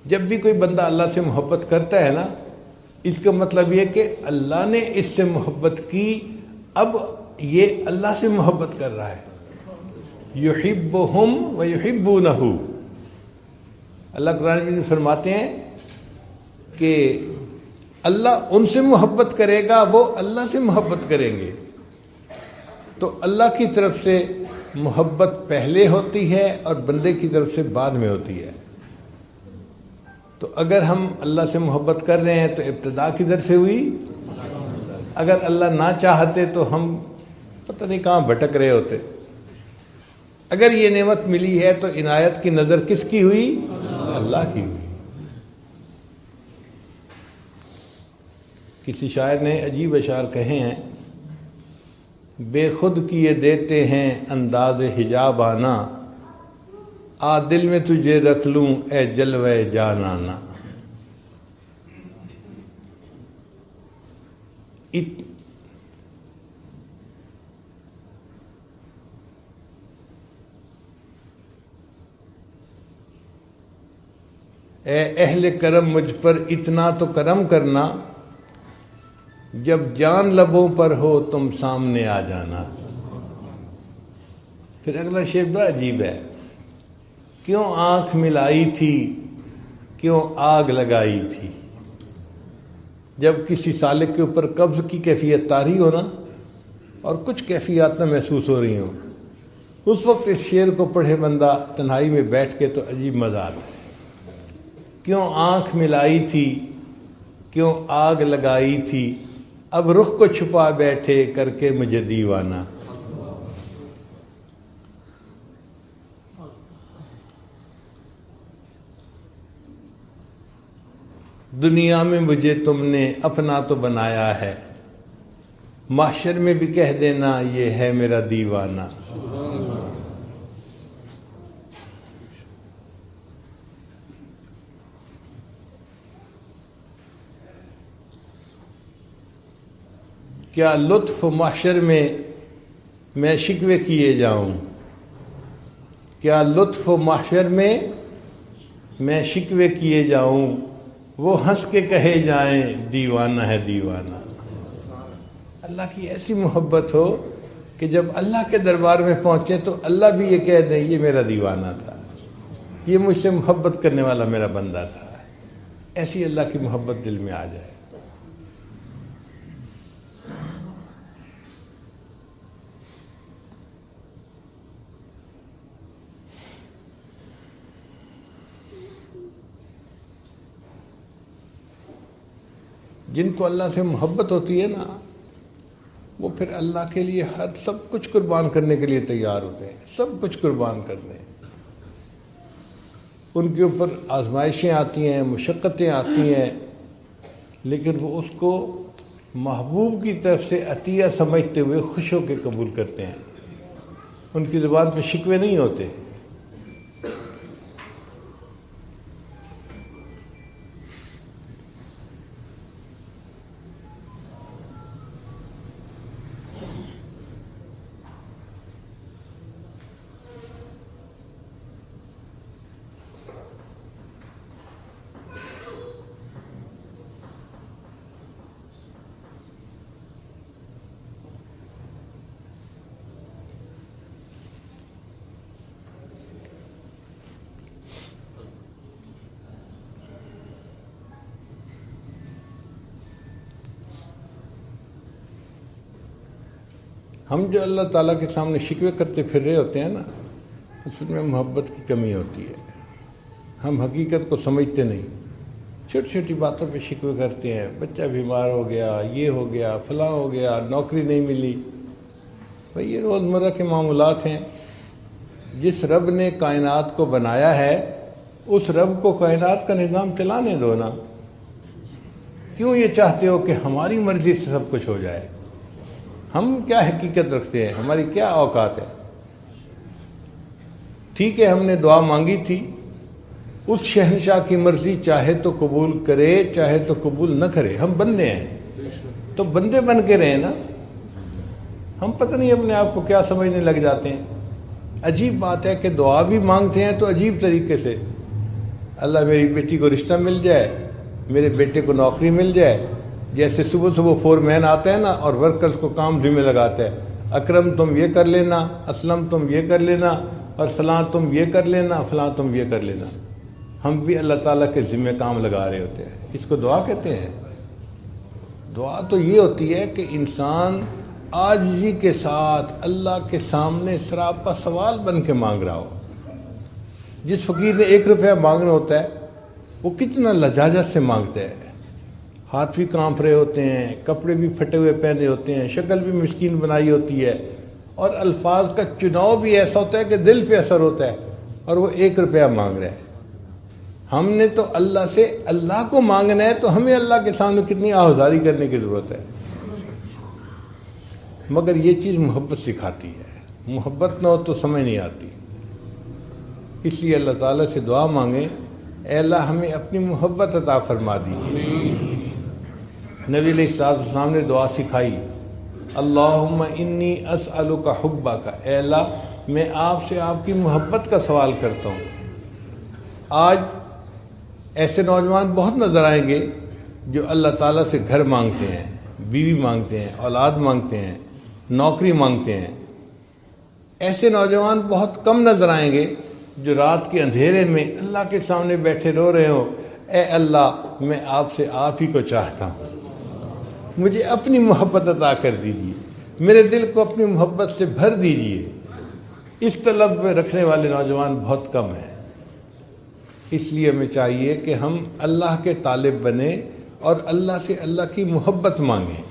جب بھی کوئی بندہ اللہ سے محبت کرتا ہے نا، اس کا مطلب یہ کہ اللہ نے اس سے محبت کی، اب یہ اللہ سے محبت کر رہا ہے۔ یحبہم ویحبونہ، اللہ قرآن میں فرماتے ہیں کہ اللہ ان سے محبت کرے گا، وہ اللہ سے محبت کریں گے۔ تو اللہ کی طرف سے محبت پہلے ہوتی ہے اور بندے کی طرف سے بعد میں ہوتی ہے۔ تو اگر ہم اللہ سے محبت کر رہے ہیں تو ابتدا کدھر سے ہوئی؟ اگر اللہ نہ چاہتے تو ہم پتہ نہیں کہاں بھٹک رہے ہوتے۔ اگر یہ نعمت ملی ہے تو عنایت کی نظر کس کی ہوئی؟ اللہ کی ہوئی۔ کسی شاعر نے عجیب اشعار کہے ہیں، بے خود کیے دیتے ہیں انداز حجاب آنا، آ دل میں تجھے رکھ لوں اے جلوے جانانا۔ اے اہل کرم مجھ پر اتنا تو کرم کرنا، جب جان لبوں پر ہو تم سامنے آ جانا۔ پھر اگلا شعر بڑا عجیب ہے، کیوں آنکھ ملائی تھی، کیوں آگ لگائی تھی۔ جب کسی سالک کے اوپر قبض کی کیفیت طاری ہو نا اور کچھ کیفیات نہ محسوس ہو رہی ہوں، اس وقت اس شعر کو پڑھے بندہ تنہائی میں بیٹھ کے تو عجیب مزہ آتا ہے۔ کیوں آنکھ ملائی تھی، کیوں آگ لگائی تھی، اب رخ کو چھپا بیٹھے کر کے مجھے دیوانہ۔ دنیا میں مجھے تم نے اپنا تو بنایا ہے، محشر میں بھی کہہ دینا یہ ہے میرا دیوانہ۔ کیا لطف محشر میں شکوے کیے جاؤں، کیا لطف محشر میں شکوے کیے جاؤں، وہ ہنس کے کہے جائیں دیوانہ ہے دیوانہ۔ اللہ کی ایسی محبت ہو کہ جب اللہ کے دربار میں پہنچیں تو اللہ بھی یہ کہہ دیں یہ میرا دیوانہ تھا، یہ مجھ سے محبت کرنے والا میرا بندہ تھا۔ ایسی اللہ کی محبت دل میں آ جائے۔ جن کو اللہ سے محبت ہوتی ہے نا، وہ پھر اللہ کے لیے سب کچھ قربان کرنے کے لیے تیار ہوتے ہیں، سب کچھ قربان کرتے ہیں۔ ان کے اوپر آزمائشیں آتی ہیں، مشقتیں آتی ہیں، لیکن وہ اس کو محبوب کی طرف سے عطیہ سمجھتے ہوئے خوش ہو کے قبول کرتے ہیں۔ ان کی زبان پہ شکوے نہیں ہوتے۔ ہم جو اللہ تعالیٰ کے سامنے شکوے کرتے پھر رہے ہوتے ہیں نا، اس میں محبت کی کمی ہوتی ہے۔ ہم حقیقت کو سمجھتے نہیں، چھوٹی چھوٹی باتوں پہ شکوے کرتے ہیں، بچہ بیمار ہو گیا، یہ ہو گیا، فلاں ہو گیا، نوکری نہیں ملی۔ بھئی یہ روزمرہ کے معاملات ہیں۔ جس رب نے کائنات کو بنایا ہے اس رب کو کائنات کا نظام چلانے دو نا۔ کیوں یہ چاہتے ہو کہ ہماری مرضی سے سب کچھ ہو جائے؟ ہم کیا حقیقت رکھتے ہیں؟ ہماری کیا اوقات ہے؟ ٹھیک ہے، ہم نے دعا مانگی تھی، اس شہنشاہ کی مرضی چاہے تو قبول کرے چاہے تو قبول نہ کرے۔ ہم بندے ہیں تو بندے بن کے رہے نا۔ ہم پتہ نہیں اپنے آپ کو کیا سمجھنے لگ جاتے ہیں۔ عجیب بات ہے کہ دعا بھی مانگتے ہیں تو عجیب طریقے سے، اللہ میری بیٹی کو رشتہ مل جائے، میرے بیٹے کو نوکری مل جائے۔ جیسے صبح صبح فور مین آتا ہے نا اور ورکرز کو کام ذمہ لگاتا ہے، اکرم تم یہ کر لینا، اسلم تم یہ کر لینا، اور فلاں تم یہ کر لینا، فلاں تم یہ کر لینا۔ ہم بھی اللہ تعالیٰ کے ذمہ کام لگا رہے ہوتے ہیں۔ اس کو دعا کہتے ہیں؟ دعا تو یہ ہوتی ہے کہ انسان عاجزی کے ساتھ اللہ کے سامنے سراپا سوال بن کے مانگ رہا ہو۔ جس فقیر نے 1 روپیہ مانگنا ہوتا ہے وہ کتنا لجاجت سے مانگتا ہے، ہاتھ بھی کانپ رہے ہوتے ہیں، کپڑے بھی پھٹے ہوئے پہنے ہوتے ہیں، شکل بھی مسکین بنائی ہوتی ہے، اور الفاظ کا چناؤ بھی ایسا ہوتا ہے کہ دل پہ اثر ہوتا ہے، اور وہ 1 روپیہ مانگ رہا ہے۔ ہم نے تو اللہ سے اللہ کو مانگنا ہے، تو ہمیں اللہ کے سامنے کتنی آہذاری کرنے کی ضرورت ہے۔ مگر یہ چیز محبت سکھاتی ہے، محبت نہ ہو تو سمجھ نہیں آتی۔ اس لیے اللہ تعالیٰ سے دعا مانگیں، اے اللہ ہمیں اپنی محبت عطا فرما دیجیے۔ نبی علیہ السلام نے دعا سکھائی، اللہم انی اسألک حبک، اے اللہ میں آپ سے آپ کی محبت کا سوال کرتا ہوں۔ آج ایسے نوجوان بہت نظر آئیں گے جو اللہ تعالیٰ سے گھر مانگتے ہیں، بیوی مانگتے ہیں، اولاد مانگتے ہیں، نوکری مانگتے ہیں۔ ایسے نوجوان بہت کم نظر آئیں گے جو رات کے اندھیرے میں اللہ کے سامنے بیٹھے رو رہے ہوں، اے اللہ میں آپ سے آپ ہی کو چاہتا ہوں، مجھے اپنی محبت عطا کر دیجیے، میرے دل کو اپنی محبت سے بھر دیجیے۔ اس طلب میں رکھنے والے نوجوان بہت کم ہیں۔ اس لیے ہمیں چاہیے کہ ہم اللہ کے طالب بنیں اور اللہ سے اللہ کی محبت مانگیں۔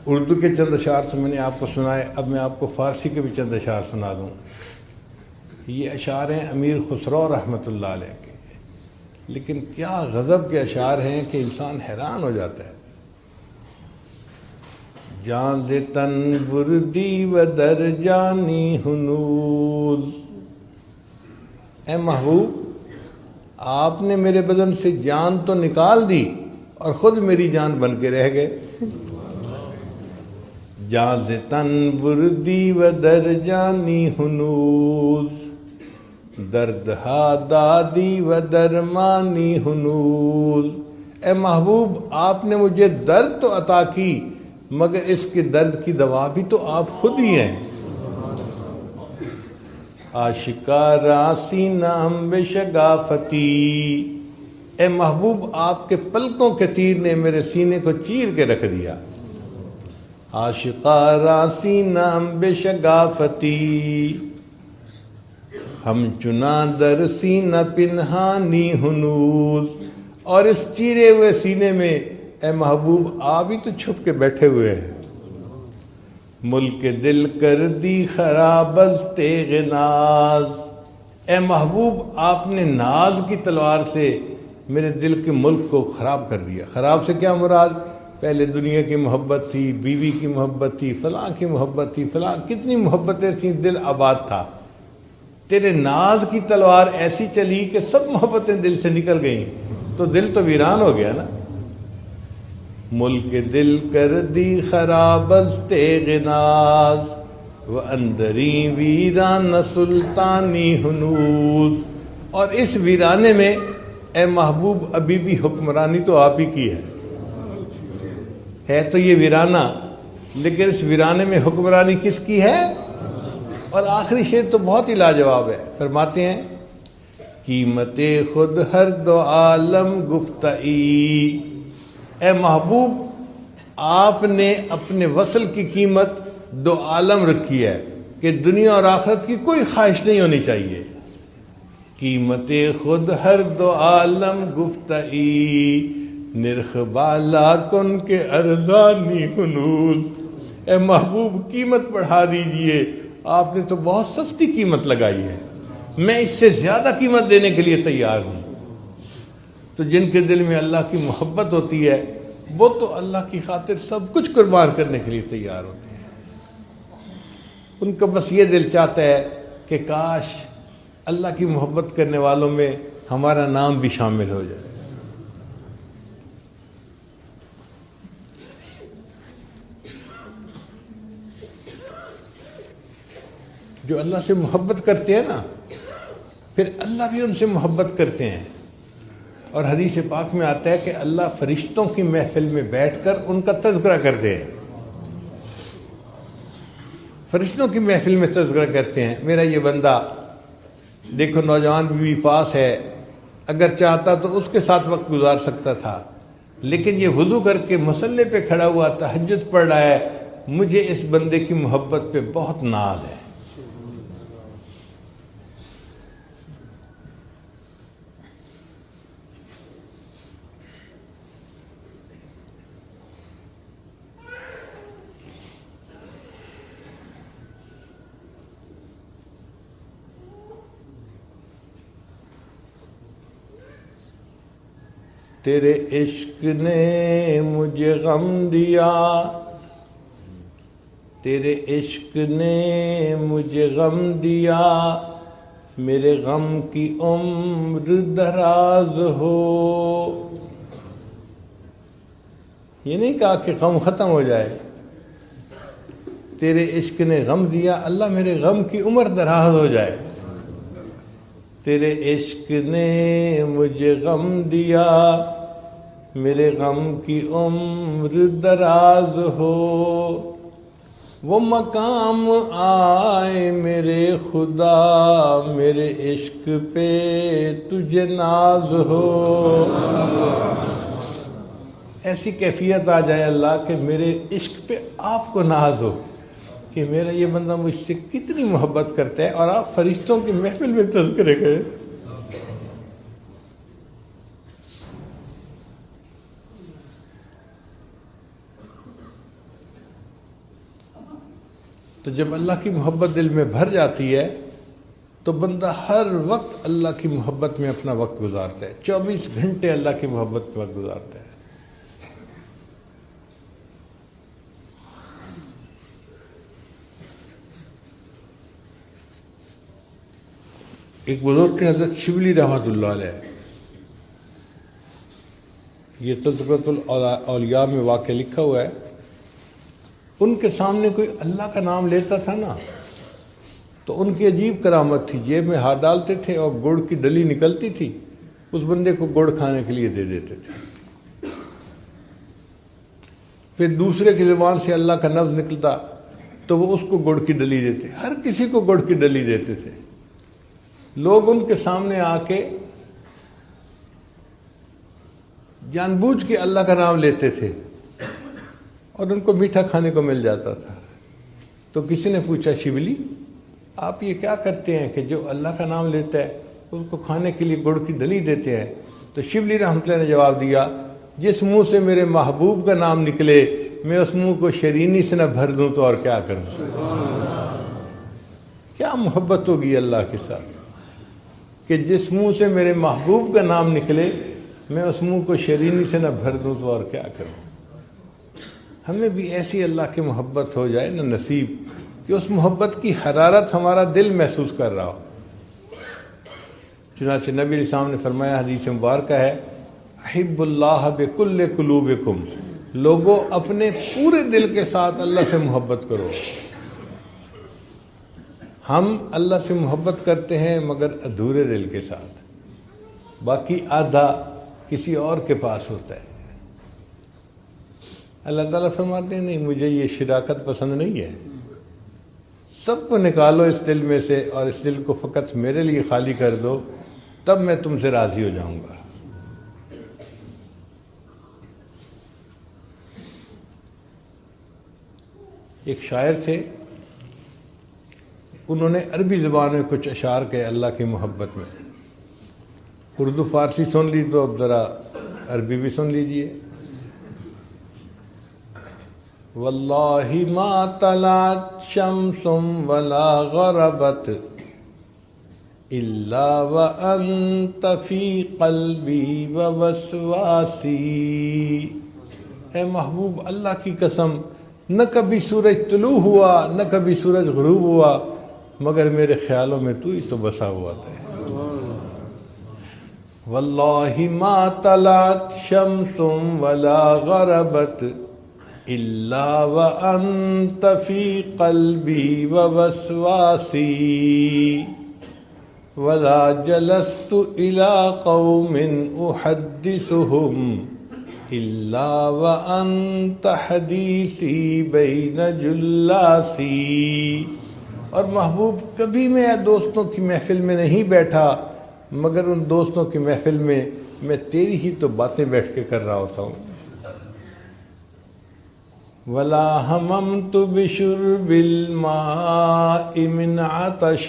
اردو کے چند اشعار تو میں نے آپ کو سنائے، اب میں آپ کو فارسی کے بھی چند اشعار سنا دوں۔ یہ اشعار ہیں امیر خسرو رحمۃ اللہ علیہ کے، لیکن کیا غضب کے اشعار ہیں کہ انسان حیران ہو جاتا ہے۔ جان ز تن بردی و در جانی ہنوز. اے محبوب آپ نے میرے بدن سے جان تو نکال دی اور خود میری جان بن کے رہ گئے. جان ز تن بردی و در جانی ہنوز درد ہا دادی و درمانی ہنوز. اے محبوب آپ نے مجھے درد تو عطا کی مگر اس کے درد کی دوا بھی تو آپ خود ہی ہیں. آشکارا سینام بے شگافتی. اے محبوب آپ کے پلکوں کے تیر نے میرے سینے کو چیر کے رکھ دیا. آشکارا سینام بے شگافتی ہم چنا در سینہ پنہانی ہنوز. اور اس چیرے ہوئے سینے میں اے محبوب آپ ہی تو چھپ کے بیٹھے ہوئے ہیں. ملک دل کر دی خراب از تیغ ناز. اے محبوب آپ نے ناز کی تلوار سے میرے دل کے ملک کو خراب کر دیا. خراب سے کیا مراد؟ پہلے دنیا کی محبت تھی، بیوی کی محبت تھی، فلاں کی محبت تھی، فلاں کتنی محبتیں تھیں، دل آباد تھا. تیرے ناز کی تلوار ایسی چلی کہ سب محبتیں دل سے نکل گئیں تو دل تو ویران ہو گیا نا. ملک دل کر دی خراب از تیغ ناز و اندری ویران سلطانی ہنوز. اور اس ویرانے میں اے محبوب ابھی بھی حکمرانی تو آپ ہی کی ہے تو یہ ویرانہ، لیکن اس ویرانے میں حکمرانی کس کی ہے؟ اور آخری شعر تو بہت ہی لاجواب ہے. فرماتے ہیں قیمت خود ہر دو عالم گفتئی. اے محبوب آپ نے اپنے وصل کی قیمت دو عالم رکھی ہے کہ دنیا اور آخرت کی کوئی خواہش نہیں ہونی چاہیے. قیمت خود ہر دو عالم گفتئی نرخ بالا کن کے ارزانی ہنوز. اے محبوب قیمت بڑھا دیجئے، آپ نے تو بہت سستی قیمت لگائی ہے، میں اس سے زیادہ قیمت دینے کے لیے تیار ہوں. تو جن کے دل میں اللہ کی محبت ہوتی ہے وہ تو اللہ کی خاطر سب کچھ قربان کرنے کے لیے تیار ہوتے ہیں. ان کا بس یہ دل چاہتا ہے کہ کاش اللہ کی محبت کرنے والوں میں ہمارا نام بھی شامل ہو جائے. جو اللہ سے محبت کرتے ہیں نا پھر اللہ بھی ان سے محبت کرتے ہیں. اور حدیث پاک میں آتا ہے کہ اللہ فرشتوں کی محفل میں بیٹھ کر ان کا تذکرہ کرتے ہیں. فرشتوں کی محفل میں تذکرہ کرتے ہیں، میرا یہ بندہ دیکھو نوجوان بھی پاس ہے، اگر چاہتا تو اس کے ساتھ وقت گزار سکتا تھا، لیکن یہ وضو کر کے مصلے پہ کھڑا ہوا تہجد پڑھ رہا ہے. مجھے اس بندے کی محبت پہ بہت ناز ہے. تیرے عشق نے مجھے غم دیا، تیرے عشق نے مجھے غم دیا، میرے غم کی عمر دراز ہو. یہ نہیں کہا کہ غم ختم ہو جائے. تیرے عشق نے غم دیا، اللہ میرے غم کی عمر دراز ہو جائے. تیرے عشق نے مجھے غم دیا، میرے غم کی عمر دراز ہو. وہ مقام آئے میرے خدا، میرے عشق پہ تجھے ناز ہو. ایسی کیفیت آ جائے اللہ کہ میرے عشق پہ آپ کو ناز ہو کہ میرا یہ بندہ مجھ سے کتنی محبت کرتا ہے، اور آپ فرشتوں کی محفل میں تذکرے کریں. تو جب اللہ کی محبت دل میں بھر جاتی ہے تو بندہ ہر وقت اللہ کی محبت میں اپنا وقت گزارتا ہے. 24 گھنٹے اللہ کی محبت میں وقت گزارتا ہے. ایک بزرگ تھے حضرت شبلی رحمۃ اللہ علیہ، یہ تذکرۃ الاولیاء میں واقعہ لکھا ہوا ہے. ان کے سامنے کوئی اللہ کا نام لیتا تھا نا تو ان کی عجیب کرامت تھی، جیب میں ہاتھ ڈالتے تھے اور گڑ کی ڈلی نکلتی تھی، اس بندے کو گڑ کھانے کے لیے دے دیتے تھے. پھر دوسرے کی زبان سے اللہ کا لفظ نکلتا تو وہ اس کو گڑ کی ڈلی دیتے، ہر کسی کو گڑ کی ڈلی دیتے تھے. لوگ ان کے سامنے آ کے جان بوجھ کے اللہ کا نام لیتے تھے اور ان کو میٹھا کھانے کو مل جاتا تھا. تو کسی نے پوچھا شبلی آپ یہ کیا کرتے ہیں کہ جو اللہ کا نام لیتا ہے اس کو کھانے کے لیے گڑ کی ڈلی دیتے ہیں؟ تو شبلی رحمۃ اللہ نے جواب دیا جس منہ سے میرے محبوب کا نام نکلے میں اس منہ کو شرینی سے نہ بھر دوں تو اور کیا کروں. کیا محبت ہوگی اللہ کے ساتھ کہ جس منہ سے میرے محبوب کا نام نکلے میں اس منہ کو شرینی سے نہ بھر دوں تو اور کیا کروں. ہمیں بھی ایسی اللہ کی محبت ہو جائے نہ نصیب کہ اس محبت کی حرارت ہمارا دل محسوس کر رہا ہو. چنانچہ نبی علیہ السلام نے فرمایا، حدیث مبارکہ ہے، احب اللہ بکل قلوبکم، لوگوں اپنے پورے دل کے ساتھ اللہ سے محبت کرو. ہم اللہ سے محبت کرتے ہیں مگر ادھورے دل کے ساتھ، باقی آدھا کسی اور کے پاس ہوتا ہے. اللہ تعالیٰ فرماتے ہیں نہیں مجھے یہ شراکت پسند نہیں ہے، سب کو نکالو اس دل میں سے اور اس دل کو فقط میرے لیے خالی کر دو، تب میں تم سے راضی ہو جاؤں گا. ایک شاعر تھے، انہوں نے عربی زبان میں کچھ اشعار کہے اللہ کی محبت میں. اردو فارسی سن لی تو اب ذرا عربی بھی سن لیجئے. واللہ ما طلعت شمس ولا غربت الا وانت فی قلبی ووسواسی. اے محبوب اللہ کی قسم نہ کبھی سورج طلوع ہوا نہ کبھی سورج غروب ہوا مگر میرے خیالوں میں تو ہی تو بسا ہوا تھا. واللہ ما طلعت شمس ولا غربت الا وانت فی قلبی ووسواسی ولا جلست الى قوم احدثهم الا وانت حدیثی بین جلاسی. اور محبوب کبھی میں دوستوں کی محفل میں نہیں بیٹھا مگر ان دوستوں کی محفل میں تیری ہی تو باتیں بیٹھ کے کر رہا ہوتا ہوں. ولا ہممت بشرب الماء من عطش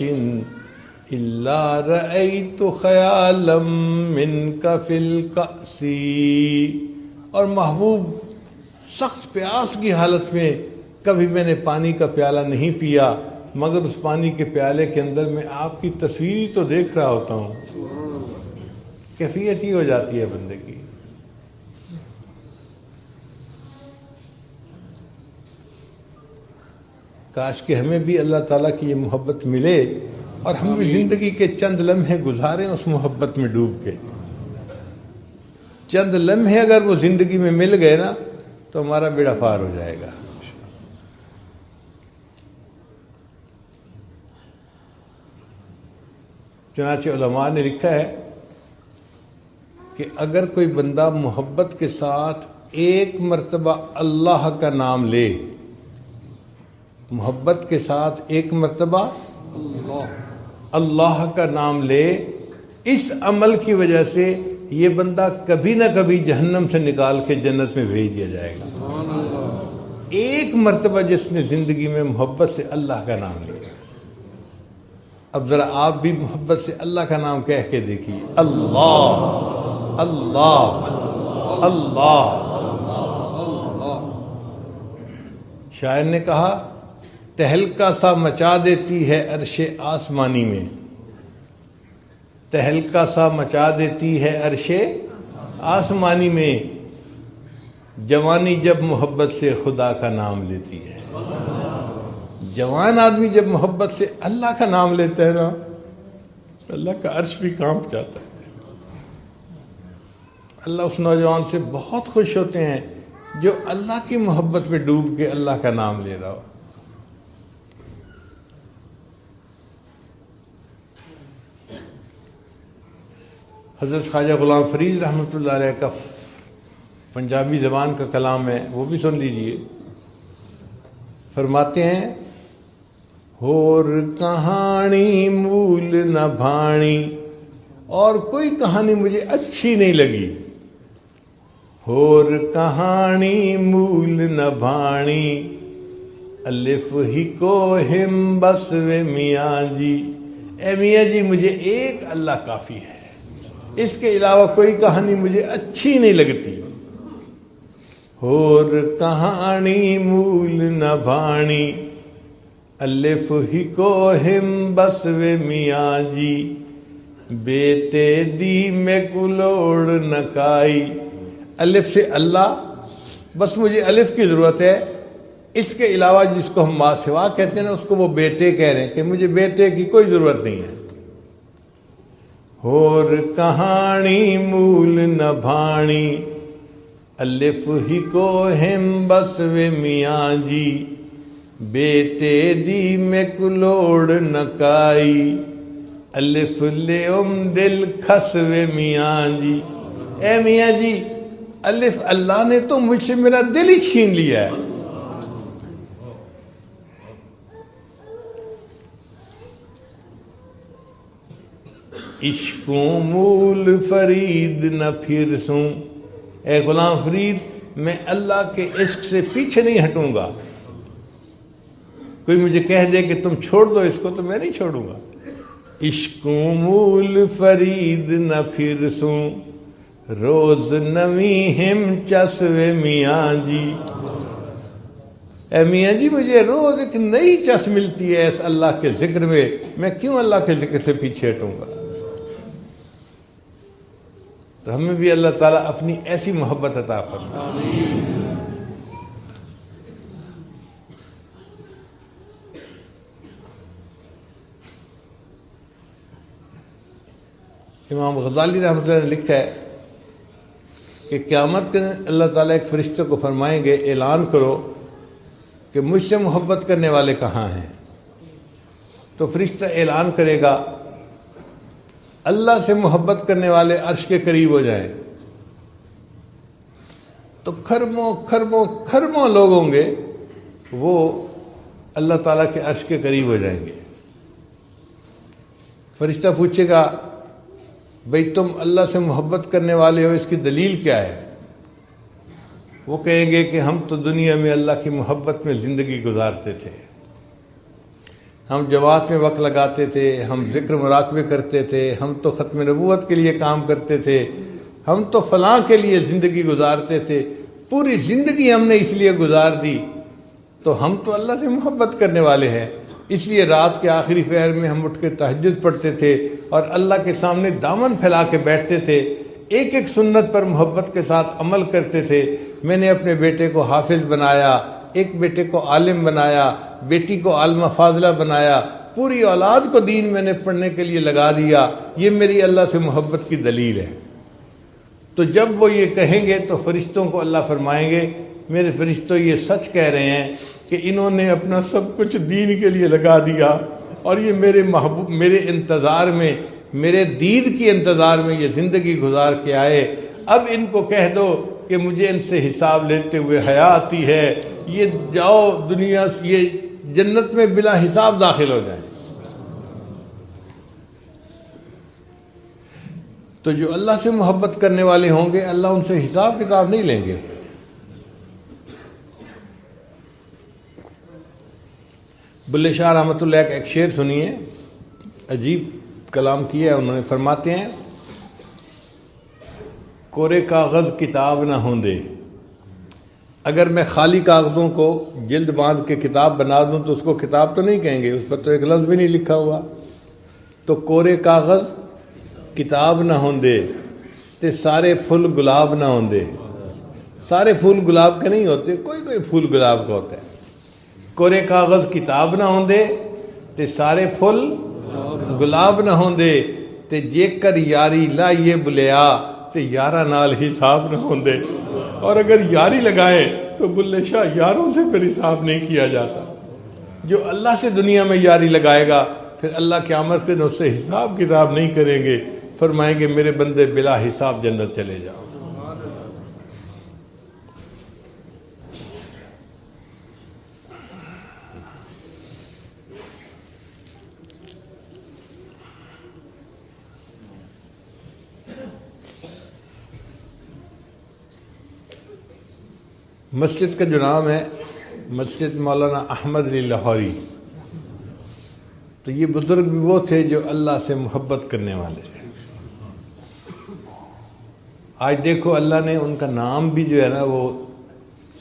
الا رأيت خیالا منك في الكأس. اور محبوب سخت پیاس کی حالت میں کبھی میں نے پانی کا پیالہ نہیں پیا مگر اس پانی کے پیالے کے اندر میں آپ کی تصویر ہی تو دیکھ رہا ہوتا ہوں. کیفیت ہی ہو جاتی ہے بندے کی. کاش کہ ہمیں بھی اللہ تعالیٰ کی یہ محبت ملے اور ہم بھی زندگی کے چند لمحے گزاریں اس محبت میں ڈوب کے. چند لمحے اگر وہ زندگی میں مل گئے نا تو ہمارا بیڑا پار ہو جائے گا. چنانچہ علماء نے لکھا ہے کہ اگر کوئی بندہ محبت کے ساتھ ایک مرتبہ اللہ کا نام لے، محبت کے ساتھ ایک مرتبہ اللہ کا نام لے، اس عمل کی وجہ سے یہ بندہ کبھی نہ کبھی جہنم سے نکال کے جنت میں بھیج دیا جائے گا. ایک مرتبہ جس نے زندگی میں محبت سے اللہ کا نام لیا. اب ذرا آپ بھی محبت سے اللہ کا نام کہہ کے دیکھیے، اللہ اللہ اللہ. شاعر نے کہا تہلکا سا مچا دیتی ہے عرش آسمانی میں، تہلکا سا مچا دیتی ہے عرش آسمانی میں، جوانی جب محبت سے خدا کا نام لیتی ہے. جوان آدمی جب محبت سے اللہ کا نام لیتا ہے نا اللہ کا عرش بھی کانپ جاتا ہے۔ اللہ اس نوجوان سے بہت خوش ہوتے ہیں جو اللہ کی محبت میں ڈوب کے اللہ کا نام لے رہا ہو۔ حضرت خواجہ غلام فرید رحمۃ اللہ علیہ کا پنجابی زبان کا کلام ہے، وہ بھی سن لیجئے۔ فرماتے ہیں ہور کہانی مول نہ بھاڑی، اور کوئی کہانی مجھے اچھی نہیں لگی۔ ہور کہانی مول نہ بھاڑی، الف ہی کو ہم بس وے میاں جی۔ اے میاں جی مجھے ایک اللہ کافی ہے، اس کے علاوہ کوئی کہانی مجھے اچھی نہیں لگتی۔ اور کہانی مول نہ بھاڑی، الف ہی کو ہم بس وے میاں جی۔ بیتے دی میں کلوڑ نہ کائی، الف سے اللہ، بس مجھے الف کی ضرورت ہے، اس کے علاوہ جس کو ہم ما سوا کہتے ہیں نا، اس کو وہ بیٹے کہہ رہے ہیں کہ مجھے بیٹے کی کوئی ضرورت نہیں ہے۔ اور کہانی مول نہ بھاڑی، الف ہی کو ہم بس وے میاں جی۔ بیٹے دی میں کلوڑ نہ کائی، الف لے دل کھس وے میاں جی۔ اے میاں جی الف اللہ نے تو مجھ سے میرا دل ہی چھین لیا ہے۔ عشقوں مول فرید نہ پھر سوں، اے غلام فرید میں اللہ کے عشق سے پیچھے نہیں ہٹوں گا۔ کوئی مجھے کہہ دے کہ تم چھوڑ دو اس کو تو میں نہیں چھوڑوں گا۔ عشقوں مول فرید نہ پھر سوں، روز نویں ہم چس وے میاں جی۔ اے میاں جی مجھے روز ایک نئی چس ملتی ہے اس اللہ کے ذکر میں کیوں اللہ کے ذکر سے پیچھے ہٹوں گا؟ تو ہمیں بھی اللہ تعالیٰ اپنی ایسی محبت عطا فرمائے۔ امام غزالی رحمۃ اللہ نے لکھا ہے کہ قیامت کے دن اللہ تعالیٰ ایک فرشتے کو فرمائیں گے اعلان کرو کہ مجھ سے محبت کرنے والے کہاں ہیں؟ تو فرشتہ اعلان کرے گا اللہ سے محبت کرنے والے عرش کے قریب ہو جائیں، تو کھربوں کھربوں کھربوں لوگ ہوں گے وہ اللہ تعالیٰ کے عرش کے قریب ہو جائیں گے۔ فرشتہ پوچھے گا بھئی تم اللہ سے محبت کرنے والے ہو، اس کی دلیل کیا ہے؟ وہ کہیں گے کہ ہم تو دنیا میں اللہ کی محبت میں زندگی گزارتے تھے، ہم جماعت میں وقت لگاتے تھے، ہم ذکر مراقبے کرتے تھے، ہم تو ختم نبوت کے لیے کام کرتے تھے، ہم تو فلاں کے لیے زندگی گزارتے تھے، پوری زندگی ہم نے اس لیے گزار دی، تو ہم تو اللہ سے محبت کرنے والے ہیں، اس لیے رات کے آخری پہر میں ہم اٹھ کے تہجد پڑھتے تھے اور اللہ کے سامنے دامن پھیلا کے بیٹھتے تھے، ایک ایک سنت پر محبت کے ساتھ عمل کرتے تھے۔ میں نے اپنے بیٹے کو حافظ بنایا، ایک بیٹے کو عالم بنایا، بیٹی کو عالمہ فاضلہ بنایا، پوری اولاد کو دین میں نے پڑھنے کے لیے لگا دیا، یہ میری اللہ سے محبت کی دلیل ہے۔ تو جب وہ یہ کہیں گے تو فرشتوں کو اللہ فرمائیں گے میرے فرشتوں یہ سچ کہہ رہے ہیں کہ انہوں نے اپنا سب کچھ دین کے لیے لگا دیا اور یہ میرے محبوب میرے انتظار میں، میرے دید کی انتظار میں یہ زندگی گزار کے آئے، اب ان کو کہہ دو کہ مجھے ان سے حساب لیتے ہوئے حیا آتی ہے، یہ جاؤ دنیا یہ جنت میں بلا حساب داخل ہو جائیں۔ تو جو اللہ سے محبت کرنے والے ہوں گے اللہ ان سے حساب کتاب نہیں لیں گے۔ بلے شاہ رحمۃ اللہ کا ایک شعر سنیے، عجیب کلام کیا ہے انہوں نے، فرماتے ہیں کورے کاغذ کتاب نہ ہوں دے، اگر میں خالی کاغذوں کو جلد باندھ کے کتاب بنا دوں تو اس کو کتاب تو نہیں کہیں گے، اس پر تو ایک لفظ بھی نہیں لکھا ہوا، تو کورے کاغذ کتاب نہ ہوں دے تے سارے پھول گلاب نہ ہوں دے۔ سارے پھول گلاب کے نہیں ہوتے، کوئی کوئی پھول گلاب کا ہوتا ہے۔ کورے کاغذ کتاب نہ ہوں دے تے سارے پھول گلاب نہ ہوں دے، تے جے کر یاری لائیے بلیا تے یارہ نال حساب نہ ہوندے، اور اگر یاری لگائے تو بلے شاہ یاروں سے پھر حساب نہیں کیا جاتا۔ جو اللہ سے دنیا میں یاری لگائے گا پھر اللہ قیامت کے دن اس سے حساب کتاب نہیں کریں گے، فرمائیں گے میرے بندے بلا حساب جنت چلے جاؤ۔ مسجد کا جو نام ہے مسجد مولانا احمد علی لاہوری، تو یہ بزرگ بھی وہ تھے جو اللہ سے محبت کرنے والے ہیں۔ آج دیکھو اللہ نے ان کا نام بھی جو ہے نا وہ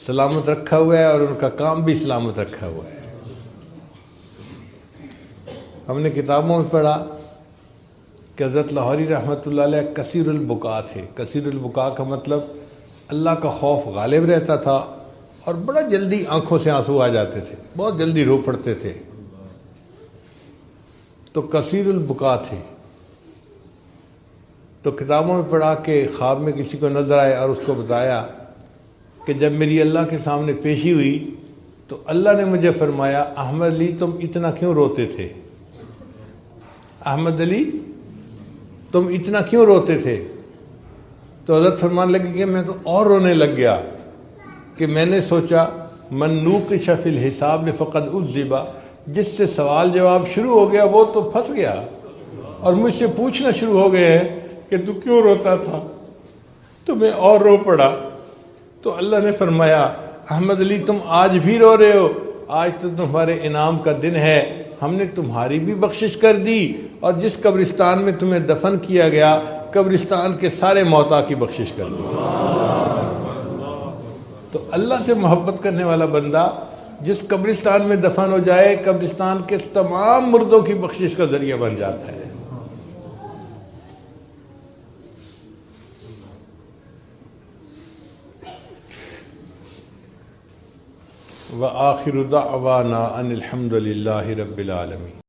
سلامت رکھا ہوا ہے، اور ان کا کام بھی سلامت رکھا ہوا ہے۔ ہم نے کتابوں میں پڑھا کہ حضرت لاہوری رحمۃ اللہ علیہ کثیر البکا تھے۔ کثیر البکا کا مطلب اللہ کا خوف غالب رہتا تھا اور بڑا جلدی آنکھوں سے آنسو آ جاتے تھے، بہت جلدی رو پڑتے تھے، تو کثیر البکا تھے۔ تو کتابوں میں پڑھا کہ خواب میں کسی کو نظر آئے اور اس کو بتایا کہ جب میری اللہ کے سامنے پیشی ہوئی تو اللہ نے مجھے فرمایا احمد علی تم اتنا کیوں روتے تھے؟ احمد علی تم اتنا کیوں روتے تھے؟ تو حضرت فرمان لگے کہ میں تو اور رونے لگ گیا کہ میں نے سوچا من نوقش فی الحساب فقد عذب، جس سے سوال جواب شروع ہو گیا وہ تو پھنس گیا، اور مجھ سے پوچھنا شروع ہو گئے ہیں کہ تو کیوں روتا تھا، تو میں اور رو پڑا۔ تو اللہ نے فرمایا احمد علی تم آج بھی رو رہے ہو، آج تو تمہارے انعام کا دن ہے، ہم نے تمہاری بھی بخشش کر دی، اور جس قبرستان میں تمہیں دفن کیا گیا قبرستان کے سارے موتا کی بخشش کر دی۔ تو اللہ سے محبت کرنے والا بندہ جس قبرستان میں دفن ہو جائے قبرستان کے تمام مردوں کی بخشش کا ذریعہ بن جاتا ہے۔ وآخر دعوانا ان الحمد للہ رب العالمین۔